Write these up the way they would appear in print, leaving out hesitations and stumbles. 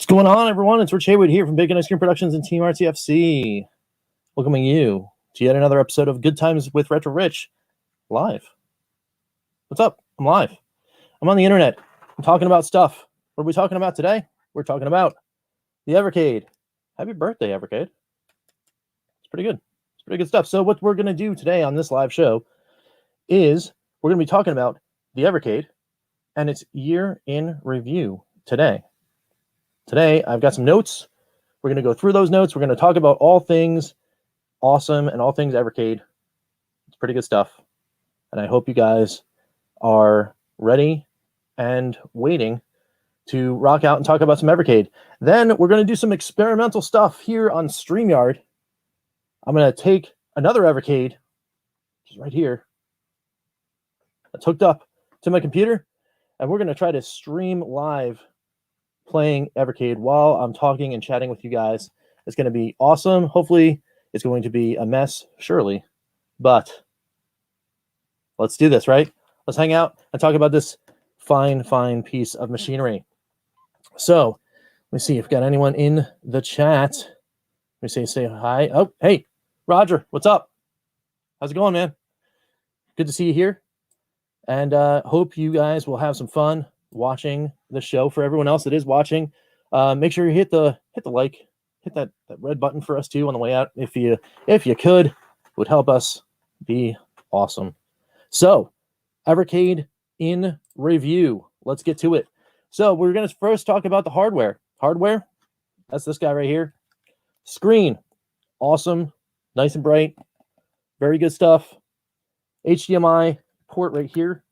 going on, everyone? It's Rich Haywood here from Bacon Ice Cream Productions and Team RTFC, welcoming you to yet another episode of Good Times with Retro Rich live. What's up? I'm live. I'm on the internet. I'm talking about stuff. What are we talking about today? We're talking about the Evercade. Happy birthday, Evercade. It's pretty good. It's pretty good stuff. So what we're going to do today on this live show is we're going to be talking about the Evercade and its year in review today. Today, I've got some notes. We're going to go through those notes. We're going to talk about all things awesome and all things Evercade. It's pretty good stuff. And I hope you guys are ready and waiting to rock out and talk about some Evercade. Then we're going to do some experimental stuff here on StreamYard. I'm going to take another Evercade, which is right here. It's hooked up to my computer, and we're going to try to stream live playing Evercade while I'm talking and chatting with you guys. It's going to be awesome. Hopefully, it's going to be a mess, surely. But let's do this, right? Let's hang out and talk about this fine, fine piece of machinery. So, let me see if we've got anyone in the chat. Let me say hi. Oh, hey, Roger, what's up? How's it going, man? Good to see you here. And hope you guys will have some fun watching the show. For everyone else that is watching, make sure you hit the like, hit that red button for us too on the way out. If you could, it would help us. Be awesome. So, Evercade in review. Let's get to it. So we're going to first talk about the hardware. Hardware, that's this guy right here. Screen, awesome, nice and bright, very good stuff. HDMI port right here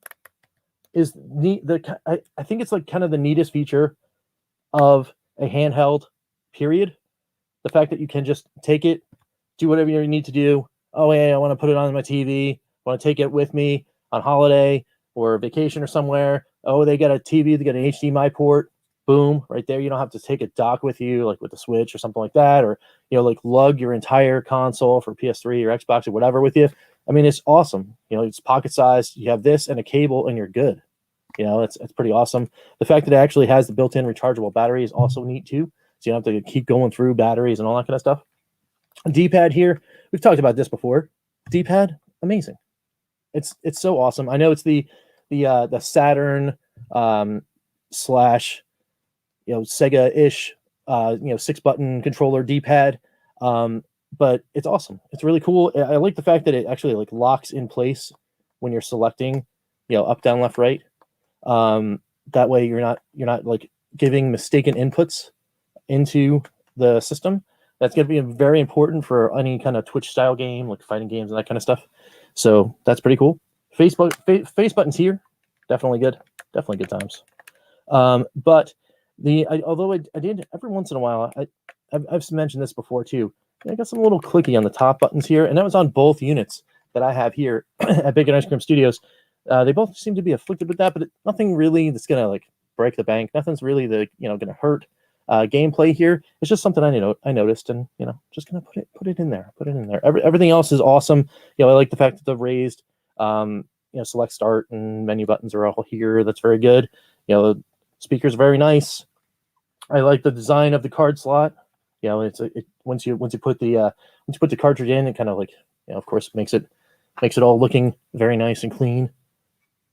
is neat. I think it's like kind of the neatest feature of a handheld, period. The fact that you can just take it, do whatever you need to do. Oh, hey, I want to put it on my TV. I want to take it with me on holiday or vacation or somewhere. Oh, they got a TV, they got an HDMI port. Boom, right there. You don't have to take a dock with you, like with the Switch or something like that, or like lug your entire console for PS3 or Xbox or whatever with you. I mean, it's awesome. It's pocket sized. You have this and a cable, and you're good. It's pretty awesome. The fact that it actually has the built-in rechargeable battery is also neat too. So you don't have to keep going through batteries and all that kind of stuff. D-pad here, we've talked about this before. D-pad, amazing. It's so awesome. I know it's the Saturn slash Sega-ish 6-button controller D-pad, but it's awesome. It's really cool. I like the fact that it actually like locks in place when you're selecting up, down, left, right. That way you're not like giving mistaken inputs into the system. That's going to be very important for any kind of Twitch style game, like fighting games and that kind of stuff. So that's pretty cool. Face buttons here, definitely good times. But although I did every once in a while, I've mentioned this before too. I got some little clicky on the top buttons here, and that was on both units that I have here at Bacon Ice Cream Studios. They both seem to be afflicted with that, but nothing really that's gonna like break the bank. Nothing's really gonna hurt gameplay here. It's just something I noticed, and just gonna put it in there. Everything else is awesome. I like the fact that the raised select, start, and menu buttons are all here. That's very good. The speaker's very nice. I like the design of the card slot. Once you put the cartridge in, it kind of like of course makes it all looking very nice and clean.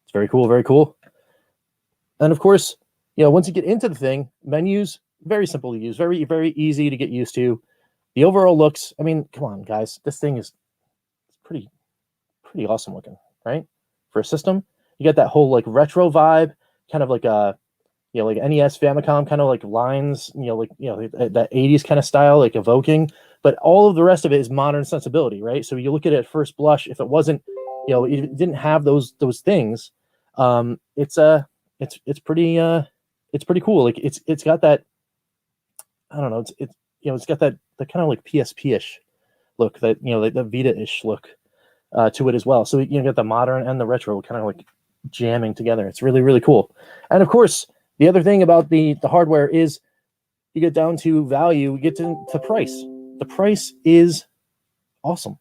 It's very cool. And of course, once you get into the thing, menus very simple to use, very very easy to get used to. The overall looks, I mean, come on guys, this thing is pretty awesome looking, right? For a system, you get that whole like retro vibe, kind of like a like NES Famicom kind of like lines, that 80s kind of style, like evoking, but all of the rest of it is modern sensibility, right? So you look at it at first blush, if it wasn't, it didn't have those things, it's pretty cool. Like it's got that, I don't know, it's got that kind of like PSP-ish look, that like the Vita-ish look to it as well. So you get the modern and the retro kind of like jamming together. It's really, really cool. And of course, the other thing about the hardware is you get down to value, you get to price. The price is awesome.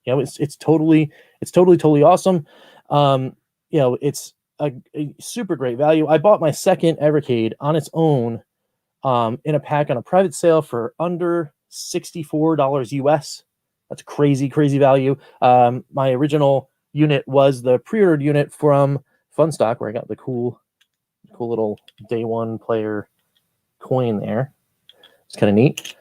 It's totally awesome. It's a super great value. I bought my second Evercade on its own in a pack on a private sale for under $64 US. That's crazy value. My original unit was the pre-ordered unit from Funstock, where I got the cool little day one player coin there. It's kind of neat.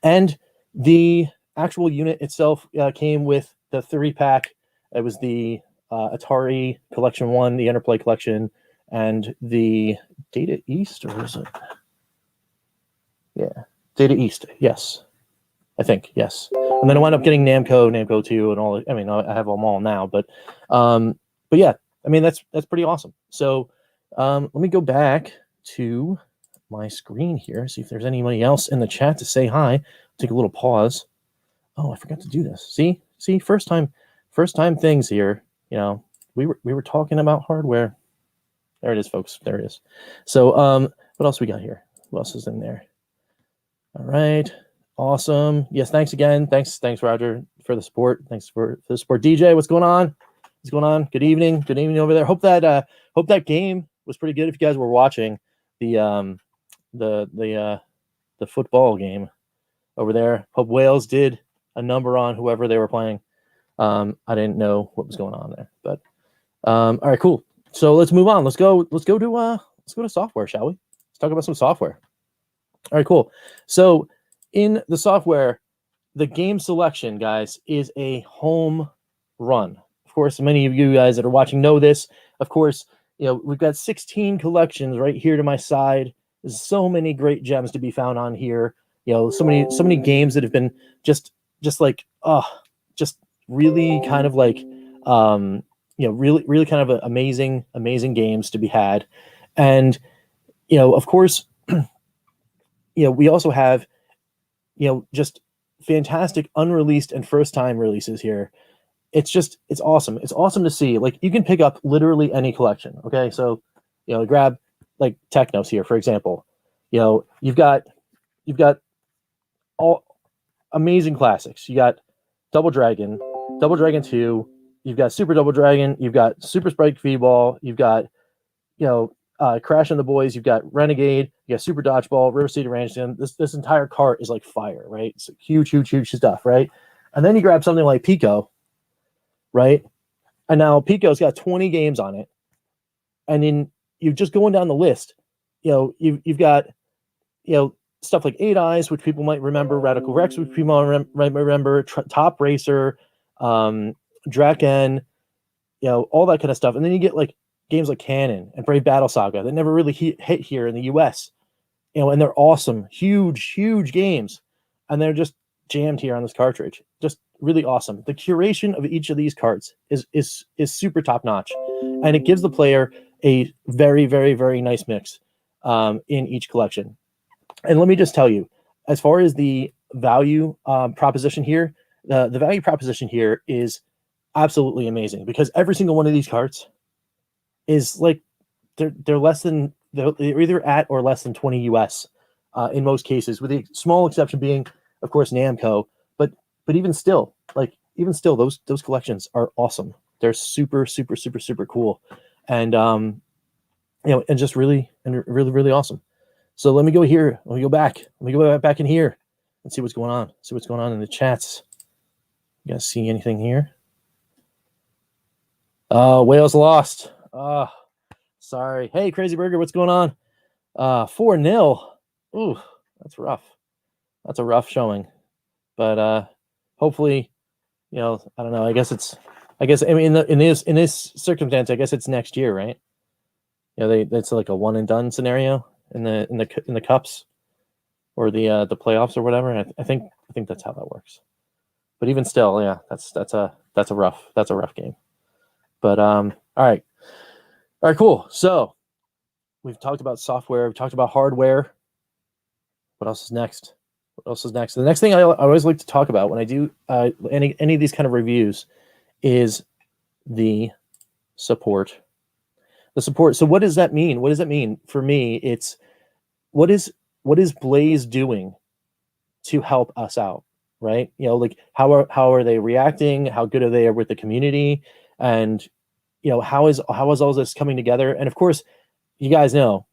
And the actual unit itself came with the 3-pack. It was the Atari Collection 1, the Interplay Collection, and the Data East, or is it? Yeah, Data East, yes. I think, yes. And then I wound up getting Namco 2, and all. I mean, I have them all now, but yeah, I mean, that's pretty awesome. So let me go back to my screen here, see if there's anybody else in the chat to say hi. Take a little pause. Oh, I forgot to do this. See, first time things here. You know, we were talking about hardware. There it is, folks. There it is. So what else we got here? Who else is in there? All right. Awesome. Yes, thanks again. Thanks, Roger, for the support. Thanks for the support. DJ, what's going on? What's going on? Good evening. Good evening over there. Hope that game was pretty good. If you guys were watching the football game over there, hope Wales did a number on whoever they were playing. I didn't know what was going on there, but all right, cool. So let's move on. Let's go to software, shall we? Let's talk about some software. All right, cool. So in the software, the game selection, guys, is a home run. Of course, many of you guys that are watching know this. Of course, you know, we've got 16 collections right here to my side. There's so many great gems to be found on here. You know, so many games that have been just like, just really kind of like, you know, really kind of amazing games to be had. And, you know, of course, you know, we also have, you know, just fantastic unreleased and first time releases here. It's awesome. It's awesome to see. Like, you can pick up literally any collection. Okay. So, you know, grab like Technos here, for example. You know, you've got all amazing classics. You got Double Dragon 2, you've got Super Double Dragon, you've got Super Spike V-Ball, you've got, you know, Crash and the Boys, you've got Renegade, you got Super Dodgeball, River City Ranch. And this entire cart is like fire, right? It's huge stuff, right? And then you grab something like Pico, right? And now Pico's got 20 games on it. And then you're just going down the list. You know, you've got, you know, stuff like Eight Eyes, which people might remember, Radical Rex, which people might remember, Top Racer, Draken, you know, all that kind of stuff. And then you get like games like Cannon and Brave Battle Saga that never really hit here in the US, you know, and they're awesome, huge games, and they're just jammed here on this cartridge. Just really awesome. The curation of each of these carts is super top notch, and it gives the player a very nice mix in each collection. And let me just tell you, as far as the value proposition here, the value proposition here is absolutely amazing, because every single one of these carts is like they're either at or less than 20 US in most cases, with the small exception being, of course, Namco. But even still, those collections are awesome. They're super cool, and you know, and just really awesome. So let me go here. Let me go back in here and see what's going on. See what's going on in the chats. You guys see anything here? Wales lost. Sorry. Hey, Crazy Burger, what's going on? 4-0. Ooh, that's rough. That's a rough showing. But hopefully, you know, I don't know. I mean, in this circumstance, I guess it's next year, right? You know, it's like a one and done scenario in the cups or the playoffs or whatever. I think that's how that works. But even still, yeah, that's a rough game. But all right, cool. So we've talked about software, we've talked about hardware. What else is next? The next thing I always like to talk about when I do any of these kind of reviews is the support. The support. So what does that mean? What does that mean for me? It's what is Blaze doing to help us out, right? You know, like how are they reacting? How good are they with the community? And you know, how is all this coming together? And of course, you guys know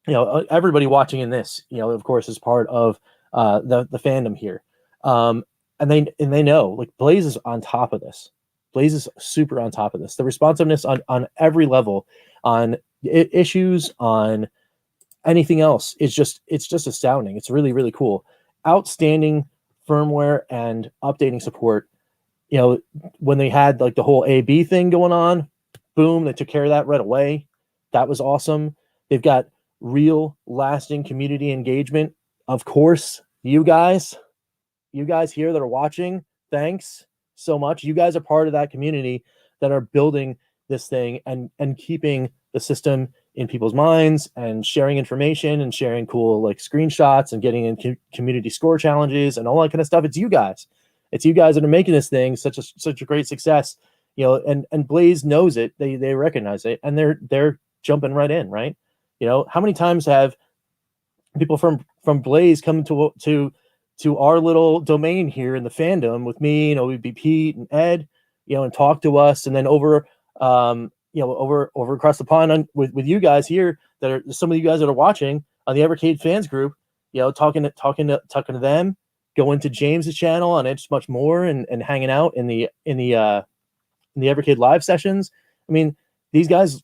everybody watching in this, of course, is part of the fandom here. And they know, like, Blaze is on top of this. Blaze is super on top of this. The responsiveness on every level, on issues, on anything else, it's just astounding. It's really, really cool. Outstanding firmware and updating support. When they had like the whole AB thing going on, boom, they took care of that right away. That was awesome. They've got real lasting community engagement. Of course, you guys here that are watching, thanks so much. You guys are part of that community that are building this thing and keeping the system in people's minds and sharing information and sharing cool like screenshots and getting in community score challenges and all that kind of stuff. It's you guys that are making this thing such a great success, and Blaze knows it. They recognize it, and they're jumping right in, right? How many times have people from Blaze come to our little domain here in the fandom with me, we'd be Pete and Ed, and talk to us, and then over across the pond with you guys here, that are some of you guys that are watching on the Evercade fans group, talking to them, going to James's channel and it's much more, and hanging out in the Evercade live sessions. I mean, these guys,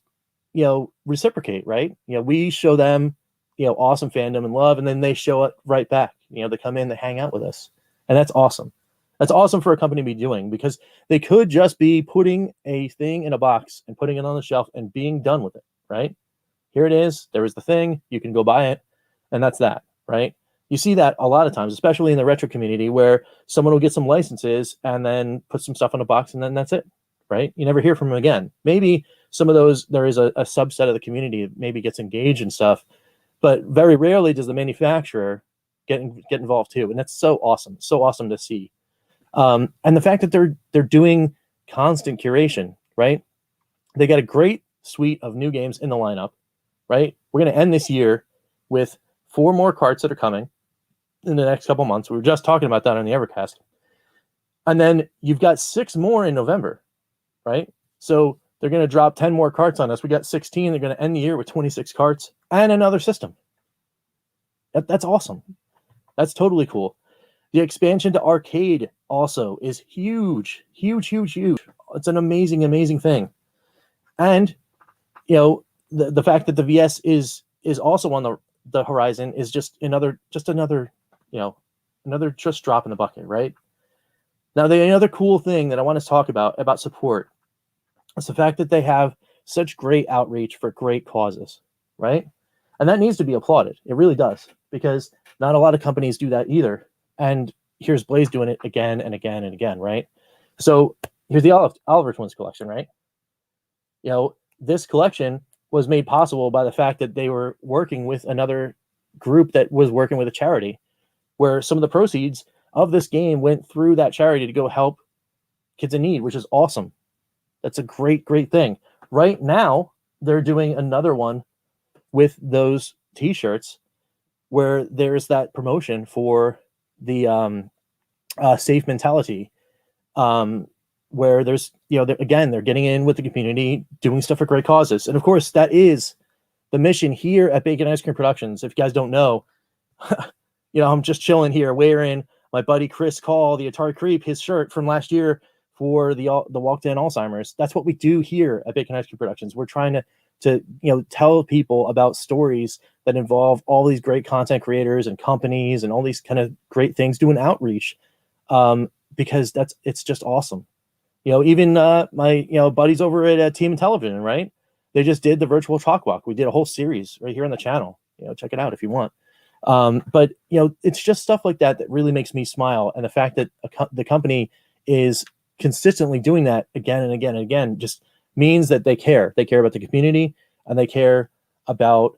reciprocate, right? We show them, awesome fandom and love, and then they show it right back. They come in, they hang out with us, and that's awesome. That's awesome for a company to be doing, because they could just be putting a thing in a box and putting it on the shelf and being done with it, right? Here it is. There is the thing. You can go buy it, and that's that, right? You see that a lot of times, especially in the retro community, where someone will get some licenses and then put some stuff in a box, and then that's it, right? You never hear from them again. Maybe some of those, there is a subset of the community that maybe gets engaged in stuff, but very rarely does the manufacturer get involved too, and that's so awesome to see. And the fact that they're doing constant curation, right? They got a great suite of new games in the lineup, right? We're going to end this year with 4 more carts that are coming in the next couple months. We were just talking about that on the Evercast. And then you've got 6 more in November, right? So they're going to drop 10 more carts on us. We got 16. They're going to end the year with 26 carts and another system. That's awesome. That's totally cool. The expansion to arcade also is huge. It's an amazing thing. And the fact that the VS is also on the horizon is just another drop in the bucket, right? Now, the other cool thing that I want to talk about support is the fact that they have such great outreach for great causes, right? And that needs to be applauded. It really does, because not a lot of companies do that either. And here's Blaze doing it again and again and again, right? So here's the Oliver Twins collection, right? This collection was made possible by the fact that they were working with another group that was working with a charity, where some of the proceeds of this game went through that charity to go help kids in need, which is awesome. That's a great thing. Right now, they're doing another one with those t-shirts where there's that promotion for the safe mentality, where there's, again, they're getting in with the community, doing stuff for great causes. And of course, that is the mission here at Bacon Ice Cream Productions. If you guys don't know, I'm just chilling here wearing my buddy Chris Call, the Atari Creep, his shirt from last year for the Walk to End Alzheimer's. That's what we do here at Bacon Ice Cream Productions. We're trying to tell people about stories that involve all these great content creators and companies and all these kind of great things, doing outreach, because it's just awesome. Even my buddies over at Team Television, right? They just did the virtual talk walk. We did a whole series right here on the channel. Check it out if you want. But it's just stuff like that that really makes me smile, and the fact that the company is consistently doing that again and again and again just means that they care. They care about the community, and they care about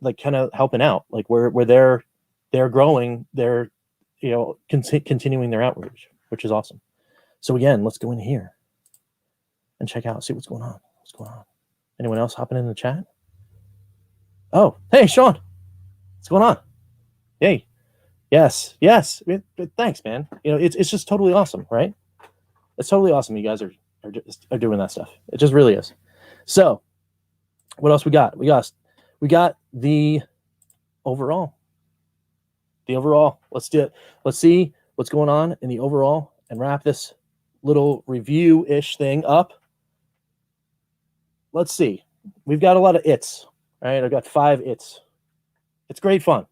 like kind of helping out, like where they're growing, they're continuing their outreach, which is awesome. So again, let's go in here and check out, see what's going on. Anyone else hopping in the chat? Oh, hey, Sean. What's going on? Hey. Yes. Thanks, man. It's just totally awesome, right? It's totally awesome. You guys are doing that stuff. It just really is. So what else we got? We we got the overall. The overall. Let's do it. Let's see what's going on in the overall and wrap this little review-ish thing up. Let's see. We've got a lot of its, right? I've got 5 its. It's great fun,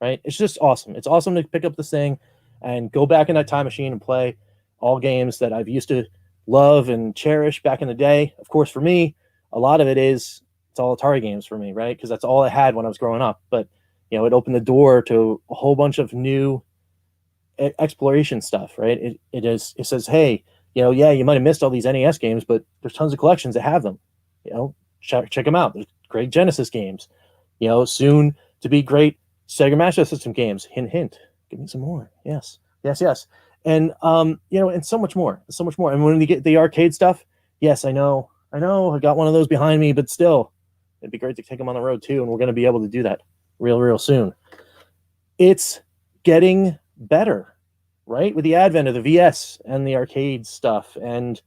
right? It's just awesome. It's awesome to pick up this thing and go back in that time machine and play all games that I've used to love and cherish back in the day. Of course, for me, a lot of it's all Atari games for me, right? Because that's all I had when I was growing up. But, you know, it opened the door to a whole bunch of new exploration stuff, right? It says, hey, you know, yeah, you might have missed all these NES games, but there's tons of collections that have them. You know, check them out. There's great Genesis games, you know, soon to be great Sega Master System games. Hint, hint. Give me some more. Yes. And you know, and so much more. And when we get the arcade stuff, yes, I know. I got one of those behind me, but still, it'd be great to take them on the road too. And we're going to be able to do that real soon. It's getting better, right? With the advent of the VS and the arcade stuff and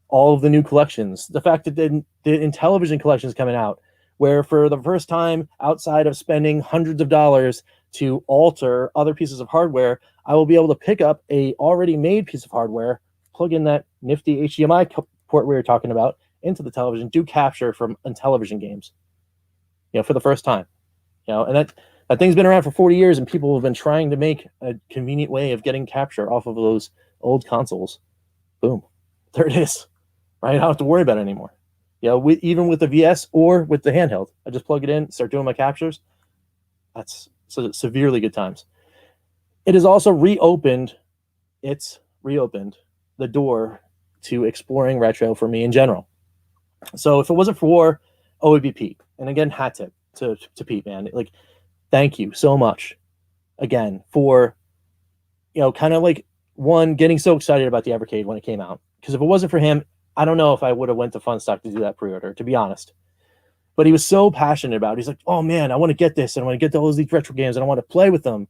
all of the new collections, the fact that the Intellivision collection is coming out, where for the first time, outside of spending hundreds of dollars to alter other pieces of hardware, I will be able to pick up a already made piece of hardware, plug in that nifty HDMI port we were talking about into the television, do capture from Intellivision games, you know, for the first time, you know, and that thing's been around for 40 years and people have been trying to make a convenient way of getting capture off of those old consoles. Boom. There it is. Right? I don't have to worry about it anymore. You know, even with the VS or with the handheld, I just plug it in, start doing my captures. That's severely good times. It has also reopened the door to exploring retro for me in general. So if it wasn't for OEB Pete, and again, hat tip to Pete, man, like, thank you so much again for, you know, kind of like getting so excited about the Evercade when it came out. Because if it wasn't for him, I don't know if I would have went to Funstock to do that pre-order, to be honest. But he was so passionate about it. He's like, oh man, I want to get this, and I want to get all these retro games, and I want to play with them,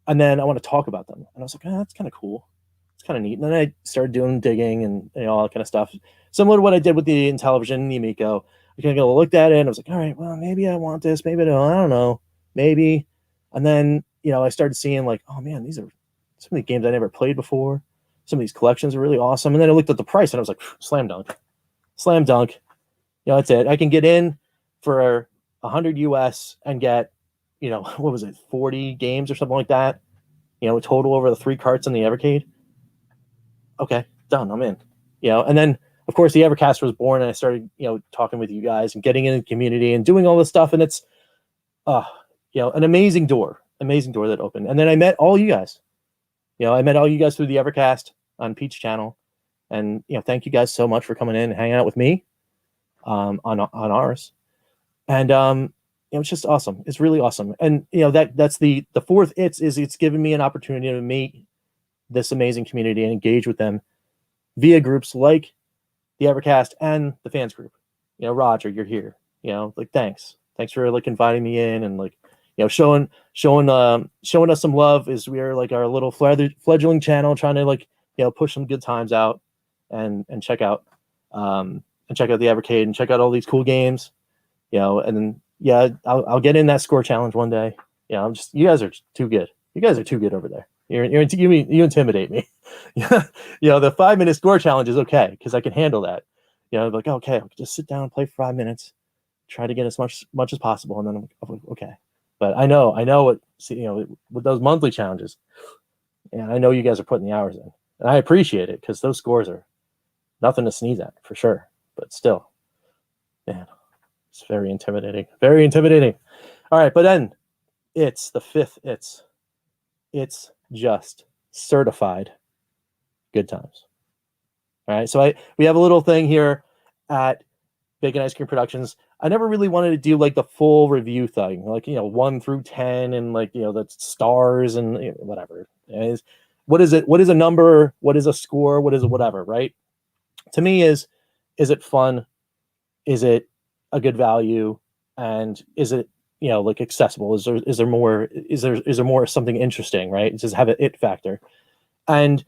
and then I want to talk about them. And I was like, oh, that's kind of cool. It's kind of neat. And then I started doing digging and, you know, all that kind of stuff. Similar to what I did with the Intellivision and the Amico. I kind of looked at it, and I was like, all right, well, maybe I want this, maybe I don't know, maybe. And then, you know, I started seeing like, oh man, these are some of the games I never played before. Some of these collections are really awesome. And then I looked at the price and I was like, slam dunk. You know, that's it. I can get in for 100 US and get, you know, what was it, 40 games or something like that, you know, total over the 3 carts in the Evercade. Okay, done. I'm in. You know, and then of course the Evercast was born, and I started, you know, talking with you guys and getting in the community and doing all this stuff. And it's, you know, an amazing door that opened. And then I met all you guys. You know, I met all you guys through the Evercast on Pete's channel, and, you know, thank you guys so much for coming in and hanging out with me on ours. And you know, it's just awesome. It's really awesome. And, you know, that's the fourth it's given me an opportunity to meet this amazing community and engage with them via groups like the Evercast and the fans group. You know, Roger, you're here. You know, like, thanks for like inviting me in and, like, you know, showing us some love as we are like our little fledgling channel, trying to, like, you know, push some good times out and check out the Evercade and check out all these cool games, you know. And then, yeah, I'll get in that score challenge one day. You know, you guys are too good. You guys are too good over there. You intimidate me. You know, the 5-minute score challenge is okay because I can handle that. You know, like, okay, I'll just sit down and play for 5 minutes, try to get as much as possible, and then I'm like, okay. But I know what, you know, with those monthly challenges, and I know you guys are putting the hours in, and I appreciate it because those scores are nothing to sneeze at for sure. But still, man, it's very intimidating. Very intimidating. All right, but then it's the fifth. It's just certified good times. All right, so we have a little thing here at Bacon Ice Cream Productions. I never really wanted to do like the full review thing, like, you know, 1 through 10 and, like, you know, the stars and, you know, whatever. What is it? What is a number? What is a score? What is it? Whatever, right? To me, is it fun? Is it a good value? And is it, you know, like, accessible? Is there more something interesting, right? Does it have an it factor? And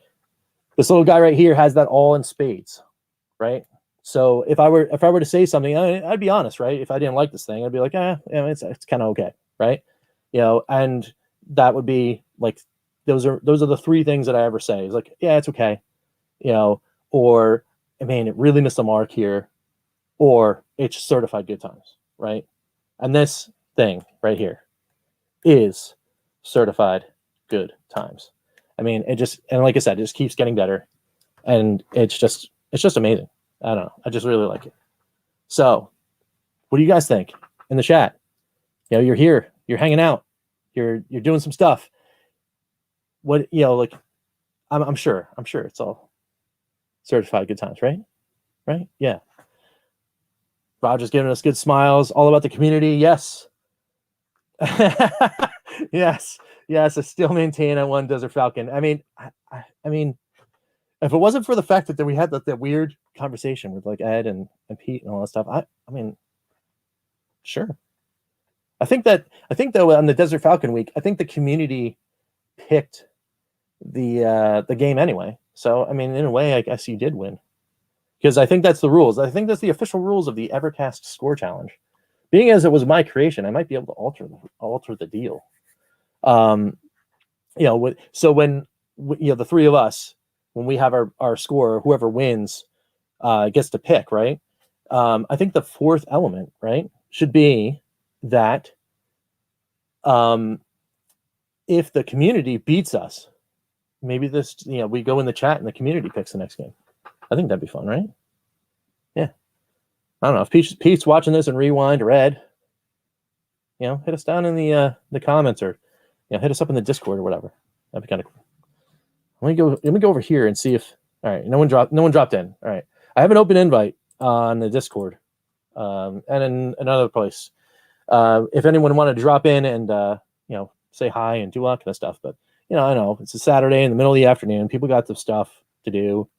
this little guy right here has that all in spades, right? So if I were to say something, I'd be honest, right? If I didn't like this thing, I'd be like, it's kind of okay, right? And that would be like, those are the three things that I ever say. Is like, yeah, it's okay, or I mean, it really missed the mark here, or it's certified good times, right? And this thing right here is certified good times. I mean, and like I said, it just keeps getting better, and it's just amazing. I don't know. I just really like it. So, what do you guys think in the chat? You're here, you're hanging out, you're doing some stuff. What like, I'm sure it's all certified good times, right? Right? Yeah. Roger's giving us good smiles, all about the community. Yes. yes. I still maintain I won Desert Falcon. I mean, I mean, if it wasn't for the fact that we had that weird conversation with like Ed and Pete and all that stuff, I mean, sure. I think though on the Desert Falcon week, I think the community picked the game anyway. So I mean, in a way, I guess you did win, because I think that's the rules. I think that's the official rules of the Evercast score challenge. Being as it was my creation, I might be able to alter the deal. So when the three of us, when we have our score, whoever wins gets to pick, right? I think the fourth element, right, should be that if the community beats us, maybe this, we go in the chat and the community picks the next game. I think that'd be fun, right? Yeah. I don't know if Pete's watching this and Rewind, or Ed, hit us down in the comments, or hit us up in the Discord or whatever. That'd be kind of cool. Let me go over here and see if, all right, no one dropped in. All right, I have an open invite on the Discord, and in another place. If anyone wanted to drop in and say hi and do all that kind of stuff, but I know it's a Saturday in the middle of the afternoon. People got some stuff to do.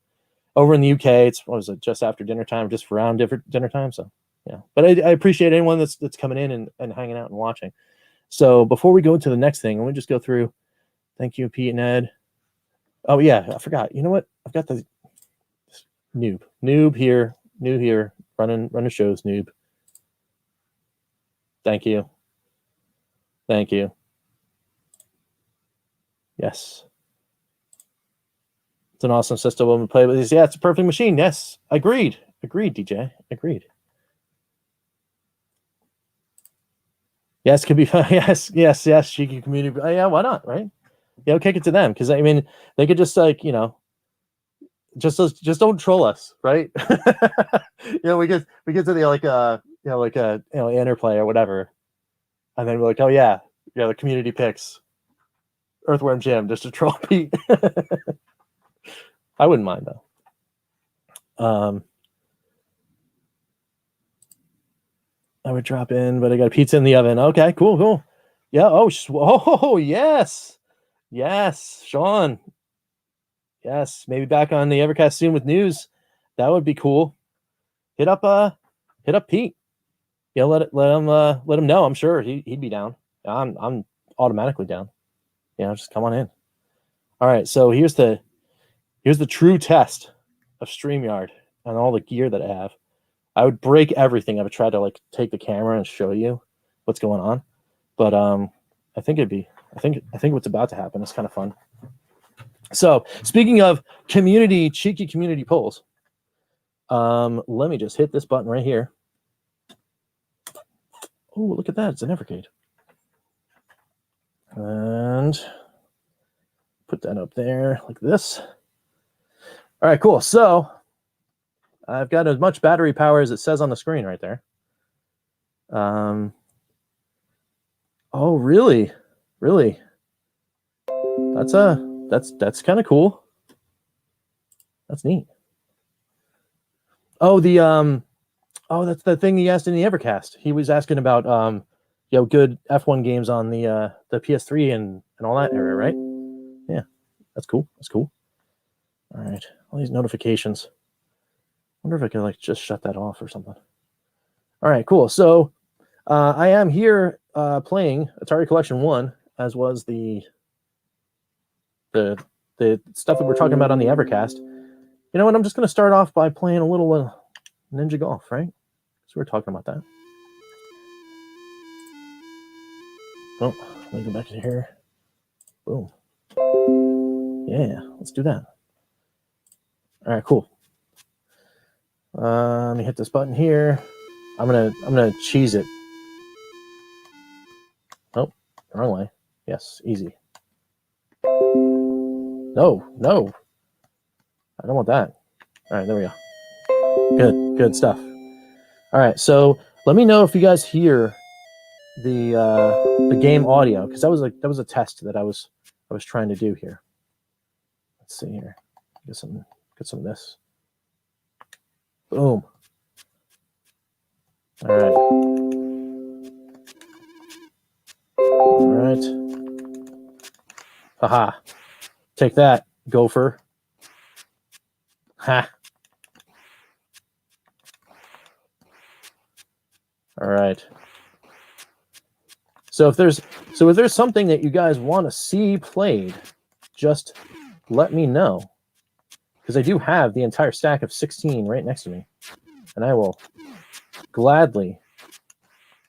Over in the UK, it's just after dinner time, just around different dinner time. So yeah, but I appreciate anyone that's coming in and hanging out and watching. So before we go to the next thing, let me just go through. Thank you, Pete and Ed. Oh yeah, I forgot. You know what? I've got the noob here, new here, running shows, noob. Thank you. Yes. It's an awesome system to play with. Yeah, it's a perfect machine. Yes, agreed, DJ, agreed. Yes, could be fun. Yes, cheeky community. Yeah, why not, right? Kick it to them, because I mean, they could just like just don't troll us, right? We get to the interplay or whatever, and then we're like, oh yeah, the community picks Earthworm Jim just to troll Pete. I wouldn't mind though. I would drop in, but I got a pizza in the oven. Okay, cool. Yeah. Oh, yes, Sean. Yes, maybe back on the Evercast soon with news. That would be cool. Hit up Pete. Let him know. I'm sure he'd be down. I'm automatically down. Just come on in. All right, so here's the true test of StreamYard and all the gear that I have. I would break everything. I would try to like take the camera and show you what's going on, but I think what's about to happen is kind of fun. So speaking of cheeky community polls, let me just hit this button right here. Oh, look at that! It's an Evercade, and put that up there like this. All right, cool. So I've got as much battery power as it says on the screen right there. Oh, really? That's kind of cool. That's neat. Oh, that's the thing he asked in the Evercast. He was asking about good F1 games on the PS3 and all that area, right? Yeah, that's cool. All right, all these notifications. Wonder if I could like just shut that off or something. All right, cool. So I am here playing Atari Collection 1, as was the stuff that we're talking about on the Evercast. And I'm just going to start off by playing a little Ninja Golf, right? So we're talking about that. Oh, let me go back to here. Boom. Yeah, let's do that. All right, cool. Let me hit this button here. I'm gonna cheese it. Oh, wrong way. Yes, easy. No. I don't want that. All right, there we go. Good stuff. All right, so let me know if you guys hear the game audio, because that was a test that I was trying to do here. Let's see here. Get some of this. Boom. All right. Haha. Take that, gopher. Ha. All right. So if there's something that you guys want to see played, just let me know, because I do have the entire stack of 16 right next to me, and I will gladly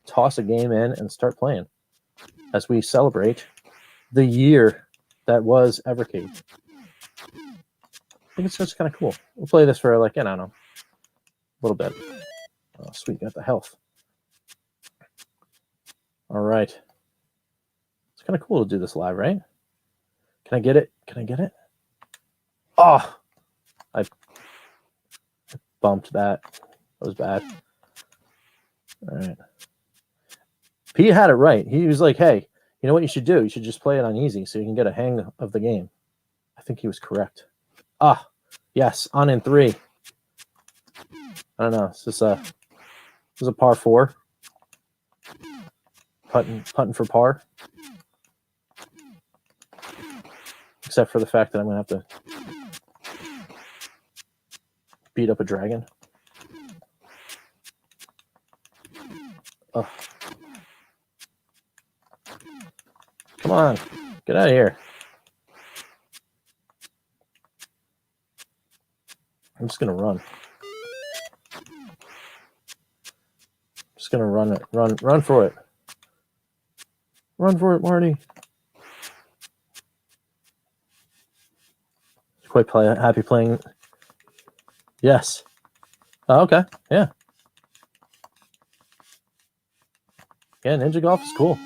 toss a game in and start playing as we celebrate the year that was Evercade. I think it's just kind of cool. We'll play this for, like, I don't know, a little bit. Oh, sweet, got the health. All right. It's kind of cool to do this live, right? Can I get it? Oh, I bumped that. That was bad. All right. Pete had it right. He was like, hey, you know what you should do? You should just play it on easy so you can get a hang of the game. I think he was correct. Ah, yes, on in 3. I don't know. This is a par 4. Putting for par. Except for the fact that I'm going to have to beat up a dragon. Oh. Come on. Get out of here. I'm just going to run. Just going to run it. Run for it. Run for it, Marty. Quite happy playing. Yes. Oh, okay. Yeah. Yeah, Ninja Golf is cool.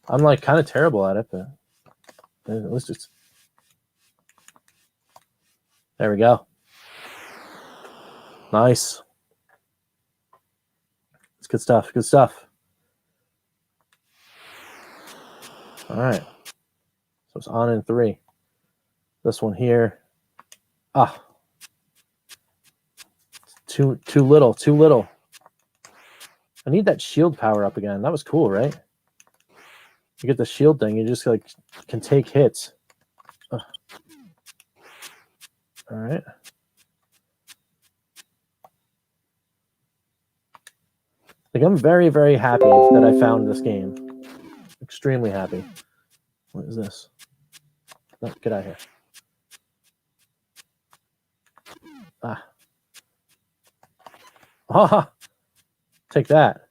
I'm like kind of terrible at it, but at least it's. There we go. Nice. It's good stuff. Good stuff. All right. So it's on in 3. This one here. Ah. Too little. I need that shield power up again. That was cool, right? You get the shield thing, you just like can take hits. Ugh. All right. Like, I'm very, very happy that I found this game. Extremely happy. What is this? No, get out of here. Ah. Ah. Take that.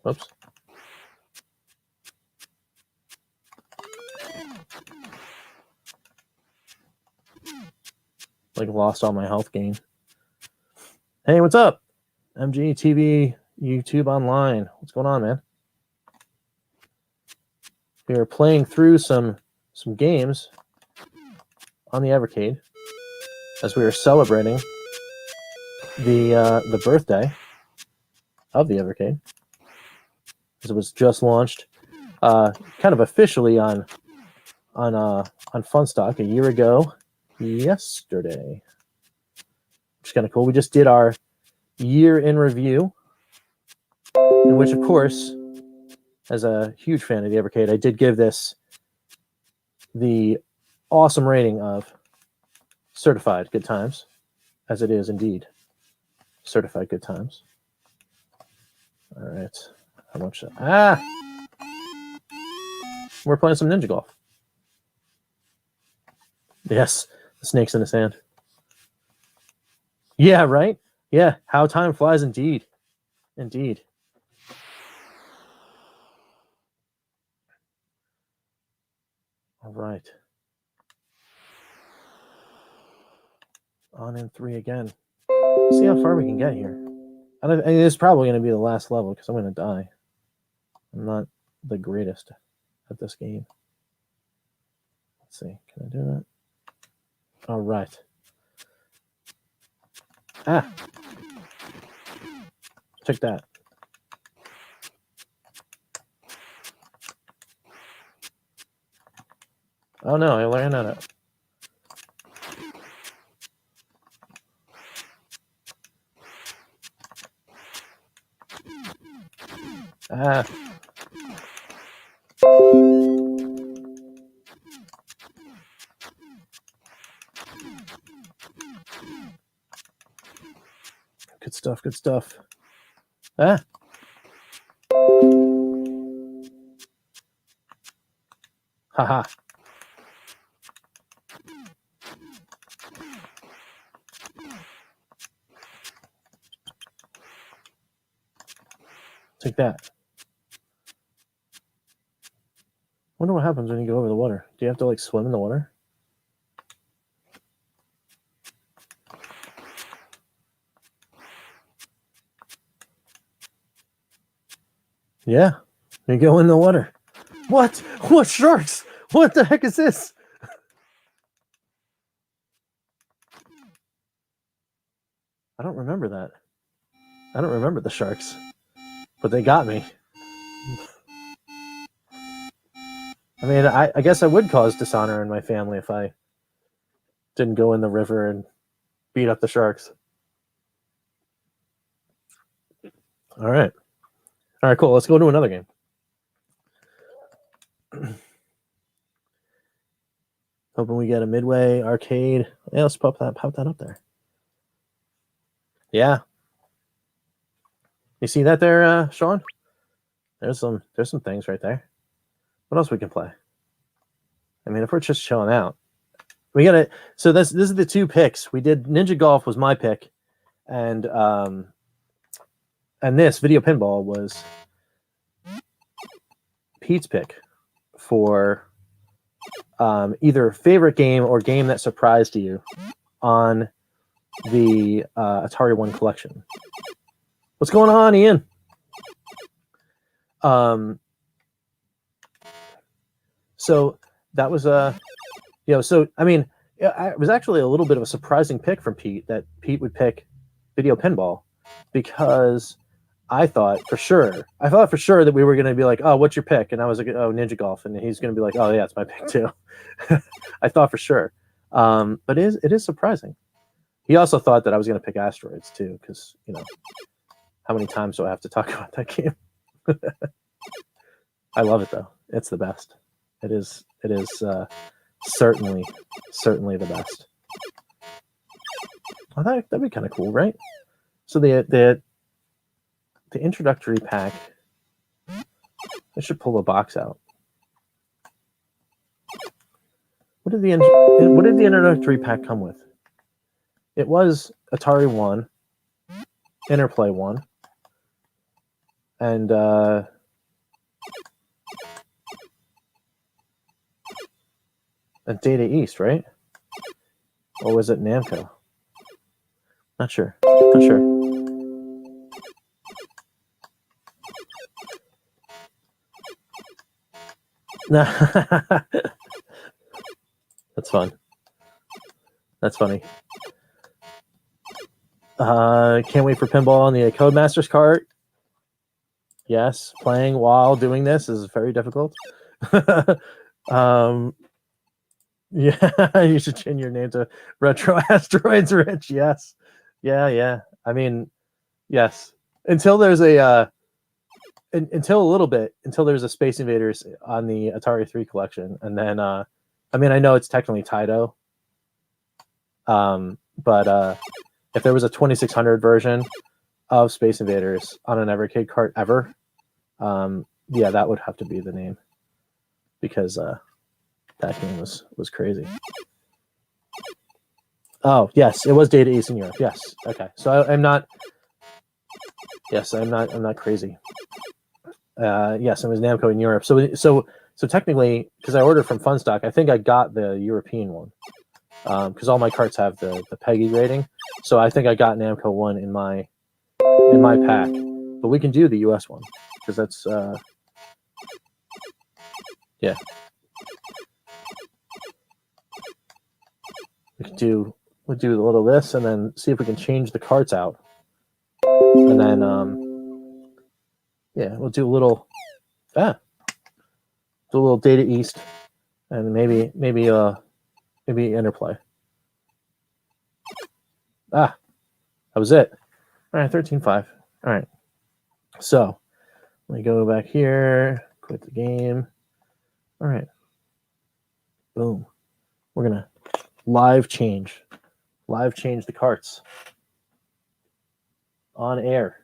Oops. Like, lost all my health gain. Hey, what's up? MG TV, YouTube Online. What's going on, man? We are playing through some games on the Evercade as we are celebrating the birthday of the Evercade, as it was just launched, kind of officially on Funstock a year ago yesterday, which is kind of cool. We just did our year in review, in which, of course, as a huge fan of the Evercade, I did give this the awesome rating of certified good times, as it is indeed certified good times. All right. How much? Ah! We're playing some Ninja Golf. Yes, the snake's in the sand. Yeah, right? Yeah, how time flies indeed. Indeed. All right. On in 3 again. See how far we can get here. I mean, it's probably going to be the last level because I'm going to die. I'm not the greatest at this game. Let's see. Can I do that? All right. Ah. Check that. Oh no, I ran out of. Ah. Good stuff, good stuff. Ah. Haha. Take that. Wonder what happens when you go over the water. Do you have to like swim in the water? Yeah, you go in the water. What? What sharks? What the heck is this? I don't remember that. I don't remember the sharks, but they got me. I mean, I guess I would cause dishonor in my family if I didn't go in the river and beat up the sharks. All right. All right, cool. Let's go to another game. Hoping we get a Midway arcade. Yeah, let's pop that up there. Yeah. You see that there, Sean? There's some things right there. What else we can play? I mean, if we're just chilling out, we gotta. So this is the 2 picks. We did Ninja Golf was my pick, and this video pinball was Pete's pick for either favorite game or game that surprised you on the Atari 1 collection. What's going on, Ian? So that was so I mean, it was actually a little bit of a surprising pick from Pete that Pete would pick video pinball, because I thought for sure that we were going to be like, oh, what's your pick? And I was like, oh, Ninja Golf, and he's going to be like, oh yeah, it's my pick too. I thought for sure, but it is surprising. He also thought that I was going to pick Asteroids too, because how many times do I have to talk about that game? I love it though; it's the best. It is certainly the best. Oh, that'd be kind of cool, right? So the introductory pack. I should pull a box out. What did the introductory pack come with? It was Atari 1, Interplay 1, and Data East, right? Or was it Namco? Not sure. That's fun. That's funny. Can't wait for pinball on the Codemasters cart. Yes, playing while doing this is very difficult. Yeah, you should change your name to Retro Asteroids Rich. Yes. Yeah. I mean, yes. Until there's until there's a Space Invaders on the Atari 3 collection, and then I mean, I know it's technically Taito, but if there was a 2600 version of Space Invaders on an Evercade cart ever, yeah, that would have to be the name. because that game was crazy. Oh yes, it was Data East in Europe. Yes, okay. So I'm not. Yes, I'm not crazy. Yes, it was Namco in Europe. So technically, because I ordered from Funstock, I think I got the European one. Because all my carts have the PEGI rating, so I think I got Namco one in my pack. But we can do the US one because that's yeah. We'll do a little this and then see if we can change the carts out, and then yeah, we'll do a little Data East, and maybe Interplay. That was it. All right, 13.5. All right. So let me go back here, quit the game. All right. Boom. We're going to live change the carts on air.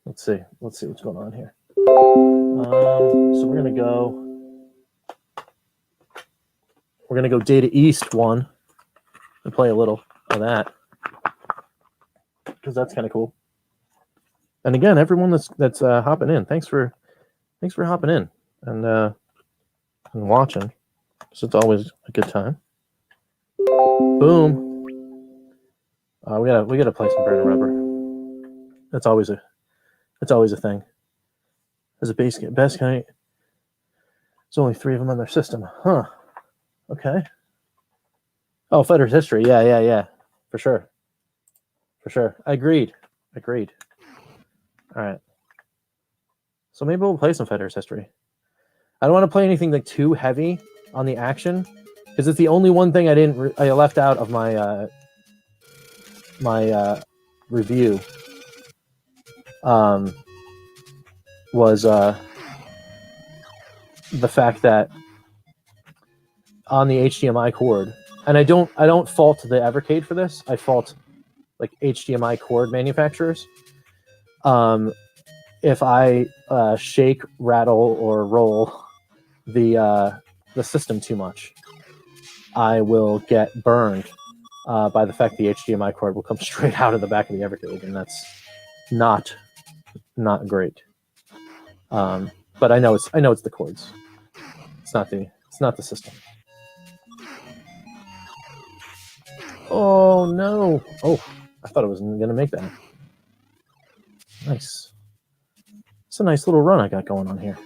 Let's see what's going on here. So we're going to go Data East one and play a little of that, because that's kind of cool. And again, everyone that's hopping in, thanks for hopping in and watching. So it's always a good time. Boom. We gotta play some Burning Rubber. That's always a thing. As a best guy, there's only 3 of them on their system, huh? Okay. Oh, Fighters History, yeah, for sure. Agreed. All right. So maybe we'll play some Fighters History. I don't want to play anything like too heavy on the action, because it's the only one thing I left out of my review. Was the fact that on the HDMI cord, and I don't fault the Evercade for this. I fault like HDMI cord manufacturers. If I shake, rattle, or roll the system too much, I will get burned by the fact the HDMI cord will come straight out of the back of the Evercade, and that's not great. But I know it's the cords. It's not the system. Oh no! Oh, I thought I wasn't gonna make that. Nice. It's a nice little run I got going on here.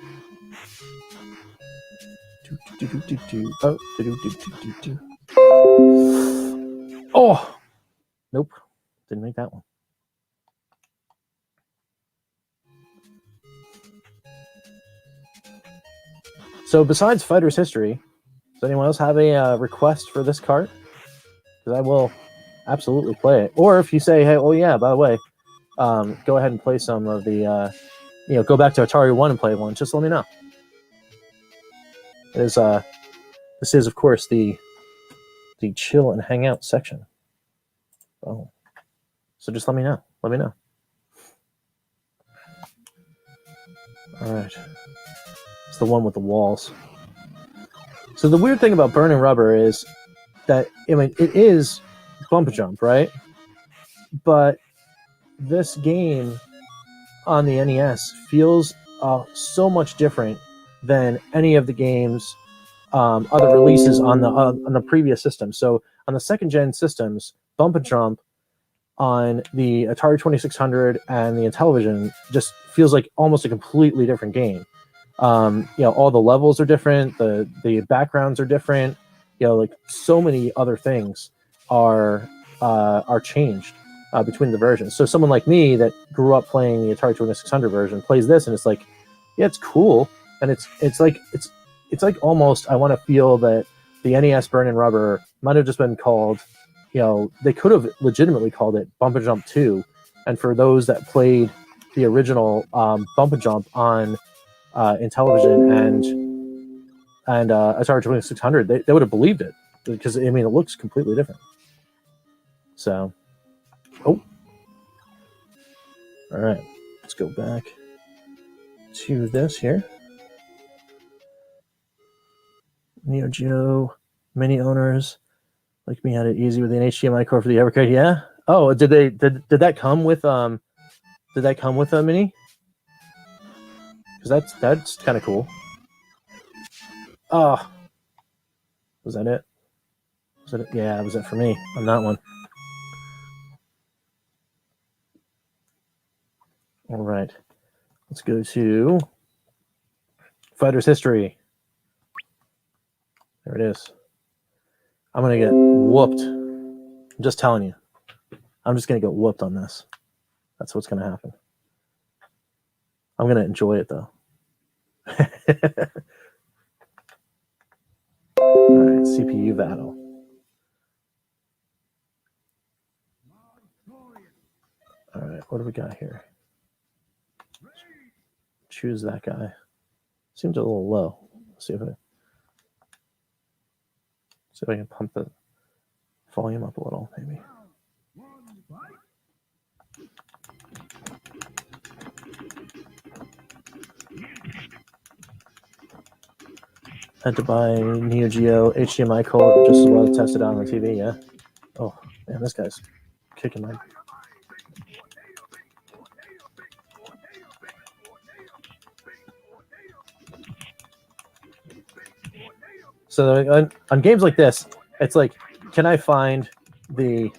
Oh, nope, didn't make that one. So besides Fighters History, does anyone else have a request for this cart? Because I will absolutely play it. Or if you say, hey, oh yeah, by the way, go ahead and play some of the, go back to Atari 1 and play one, just let me know. This is, of course, the chill and hang out section. Oh. So just let me know. All right. It's the one with the walls. So the weird thing about Burning Rubber is that, it is bump jump, right? But this game on the NES feels so much different than any of the games, other releases on the previous system. So on the second gen systems, bump and jump on the Atari 2600 and the Intellivision just feels like almost a completely different game. All the levels are different, the backgrounds are different. Like so many other things are changed between the versions. So someone like me that grew up playing the Atari 2600 version plays this, and it's like, yeah, it's cool, and it's like almost I want to feel that the NES Burning Rubber might have just been called, they could have legitimately called it Bump and Jump 2, and for those that played the original Bump and Jump on Intellivision and Atari 2600, they would have believed it, because it looks completely different. So, all right, let's go back to this here. Neo Geo Mini owners like me had it easy with an HDMI cord for the Evercade. Yeah. Oh, did that come with a Mini? Because that's kind of cool. Oh, was that it? Was it? Yeah, was it for me on that one? All right, let's go to Fighter's History. There it is. I'm gonna get whooped. I'm just telling you. I'm just gonna get whooped on this. That's what's gonna happen. I'm gonna enjoy it though. All right, CPU battle. All right, what do we got here? Choose that guy. Seems a little low. Let's see if I can pump the volume up a little, maybe. Had to buy Neo Geo HDMI cord just as well to test it out on the TV, yeah. Oh, man, this guy's kicking my... So on games like this, it's like, can I find the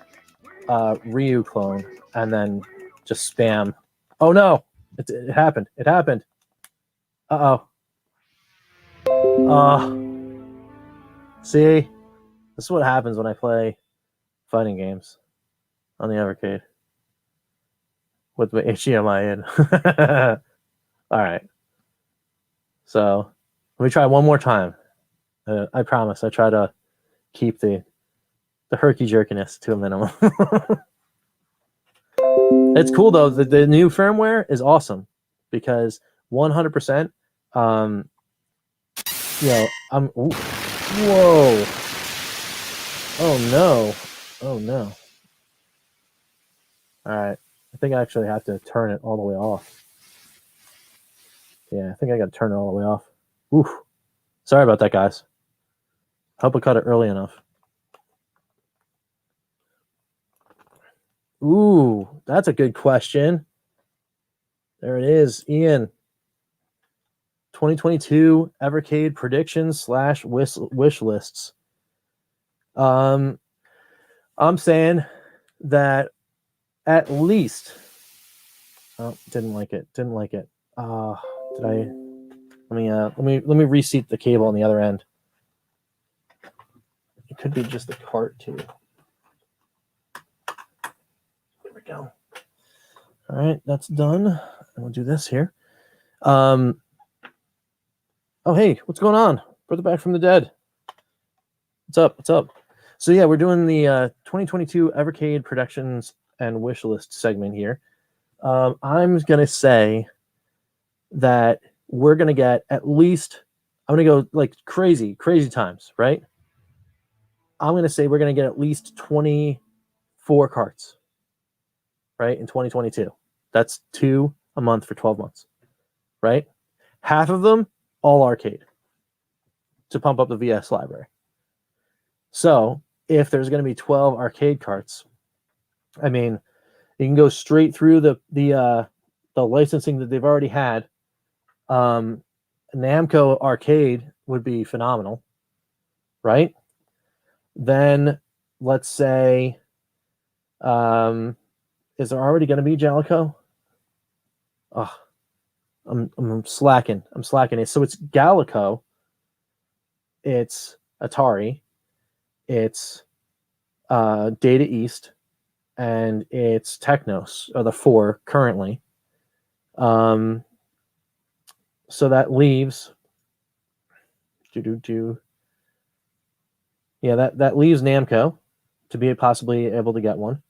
Ryu clone and then just spam? Oh no, it happened. It happened. See, this is what happens when I play fighting games on the Evercade with the HDMI in. All right. So let me try one more time. I promise. I try to keep the herky jerkiness to a minimum. It's cool though. The new firmware is awesome because 100%. Whoa. Oh no. Oh no. All right. I think I actually have to turn it all the way off. Yeah, I think I got to turn it all the way off. Oof. Sorry about that, guys. Hope I cut it early enough. Ooh, that's a good question. There it is, Ian. 2022 Evercade predictions / wish lists. I'm saying that at least. Oh, didn't like it. Did I? Let me reseat the cable on the other end. It could be just the cart too. There we go. All right, that's done. And we'll do this here. Oh, hey, what's going on? Brother back from the dead. What's up? What's up? So yeah, we're doing the 2022 Evercade predictions and wish list segment here. I'm gonna say that we're gonna get at least. I'm gonna go like crazy times, right? I'm gonna say we're gonna get at least 24 carts, right, in 2022. That's 2 a month for 12 months, right? Half of them all arcade to pump up the VS library. So if there's going to be 12 arcade carts, I mean, you can go straight through the licensing that they've already had. Namco Arcade would be phenomenal, right? Then let's say, is there already going to be Jalico? Oh, I'm slacking. So it's Gallico, it's Atari, it's Data East, and it's Technos are the 4 currently. So that leaves that leaves Namco to be possibly able to get one.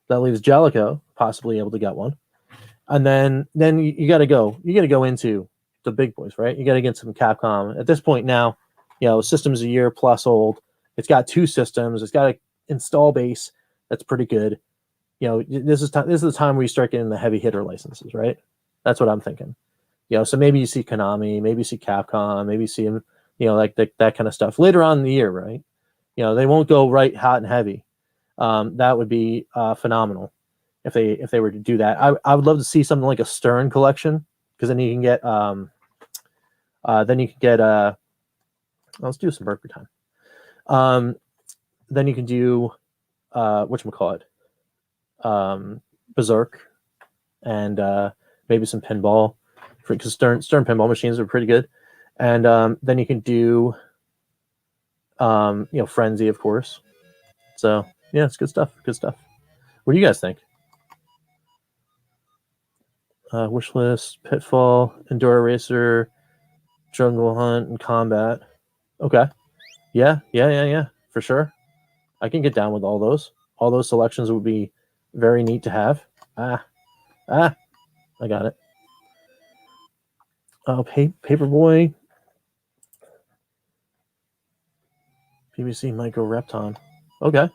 That leaves Jellico possibly able to get one. And then you got to go into the big boys, right? You got to get some Capcom. At this point now, system's a year plus old. It's got 2 systems. It's got an install base that's pretty good. This is the time where you start getting the heavy hitter licenses, right? That's what I'm thinking. So maybe you see Konami, maybe you see Capcom, maybe you see like that kind of stuff later on in the year, right? They won't go right hot and heavy. That would be phenomenal if they were to do that. I would love to see something like a Stern collection, because then you can get let's do some Burger Time. Then you can do whatchamacallit, Berserk, and maybe some pinball, because Stern pinball machines are pretty good. And then you can do Frenzy, of course. So yeah, it's good stuff. Good stuff. What do you guys think? Wish list, Pitfall, Enduro Racer, Jungle Hunt, and Combat. Okay. Yeah, for sure. I can get down with all those. All those selections would be very neat to have. I got it. Paperboy, PVC Micro Repton. Okay.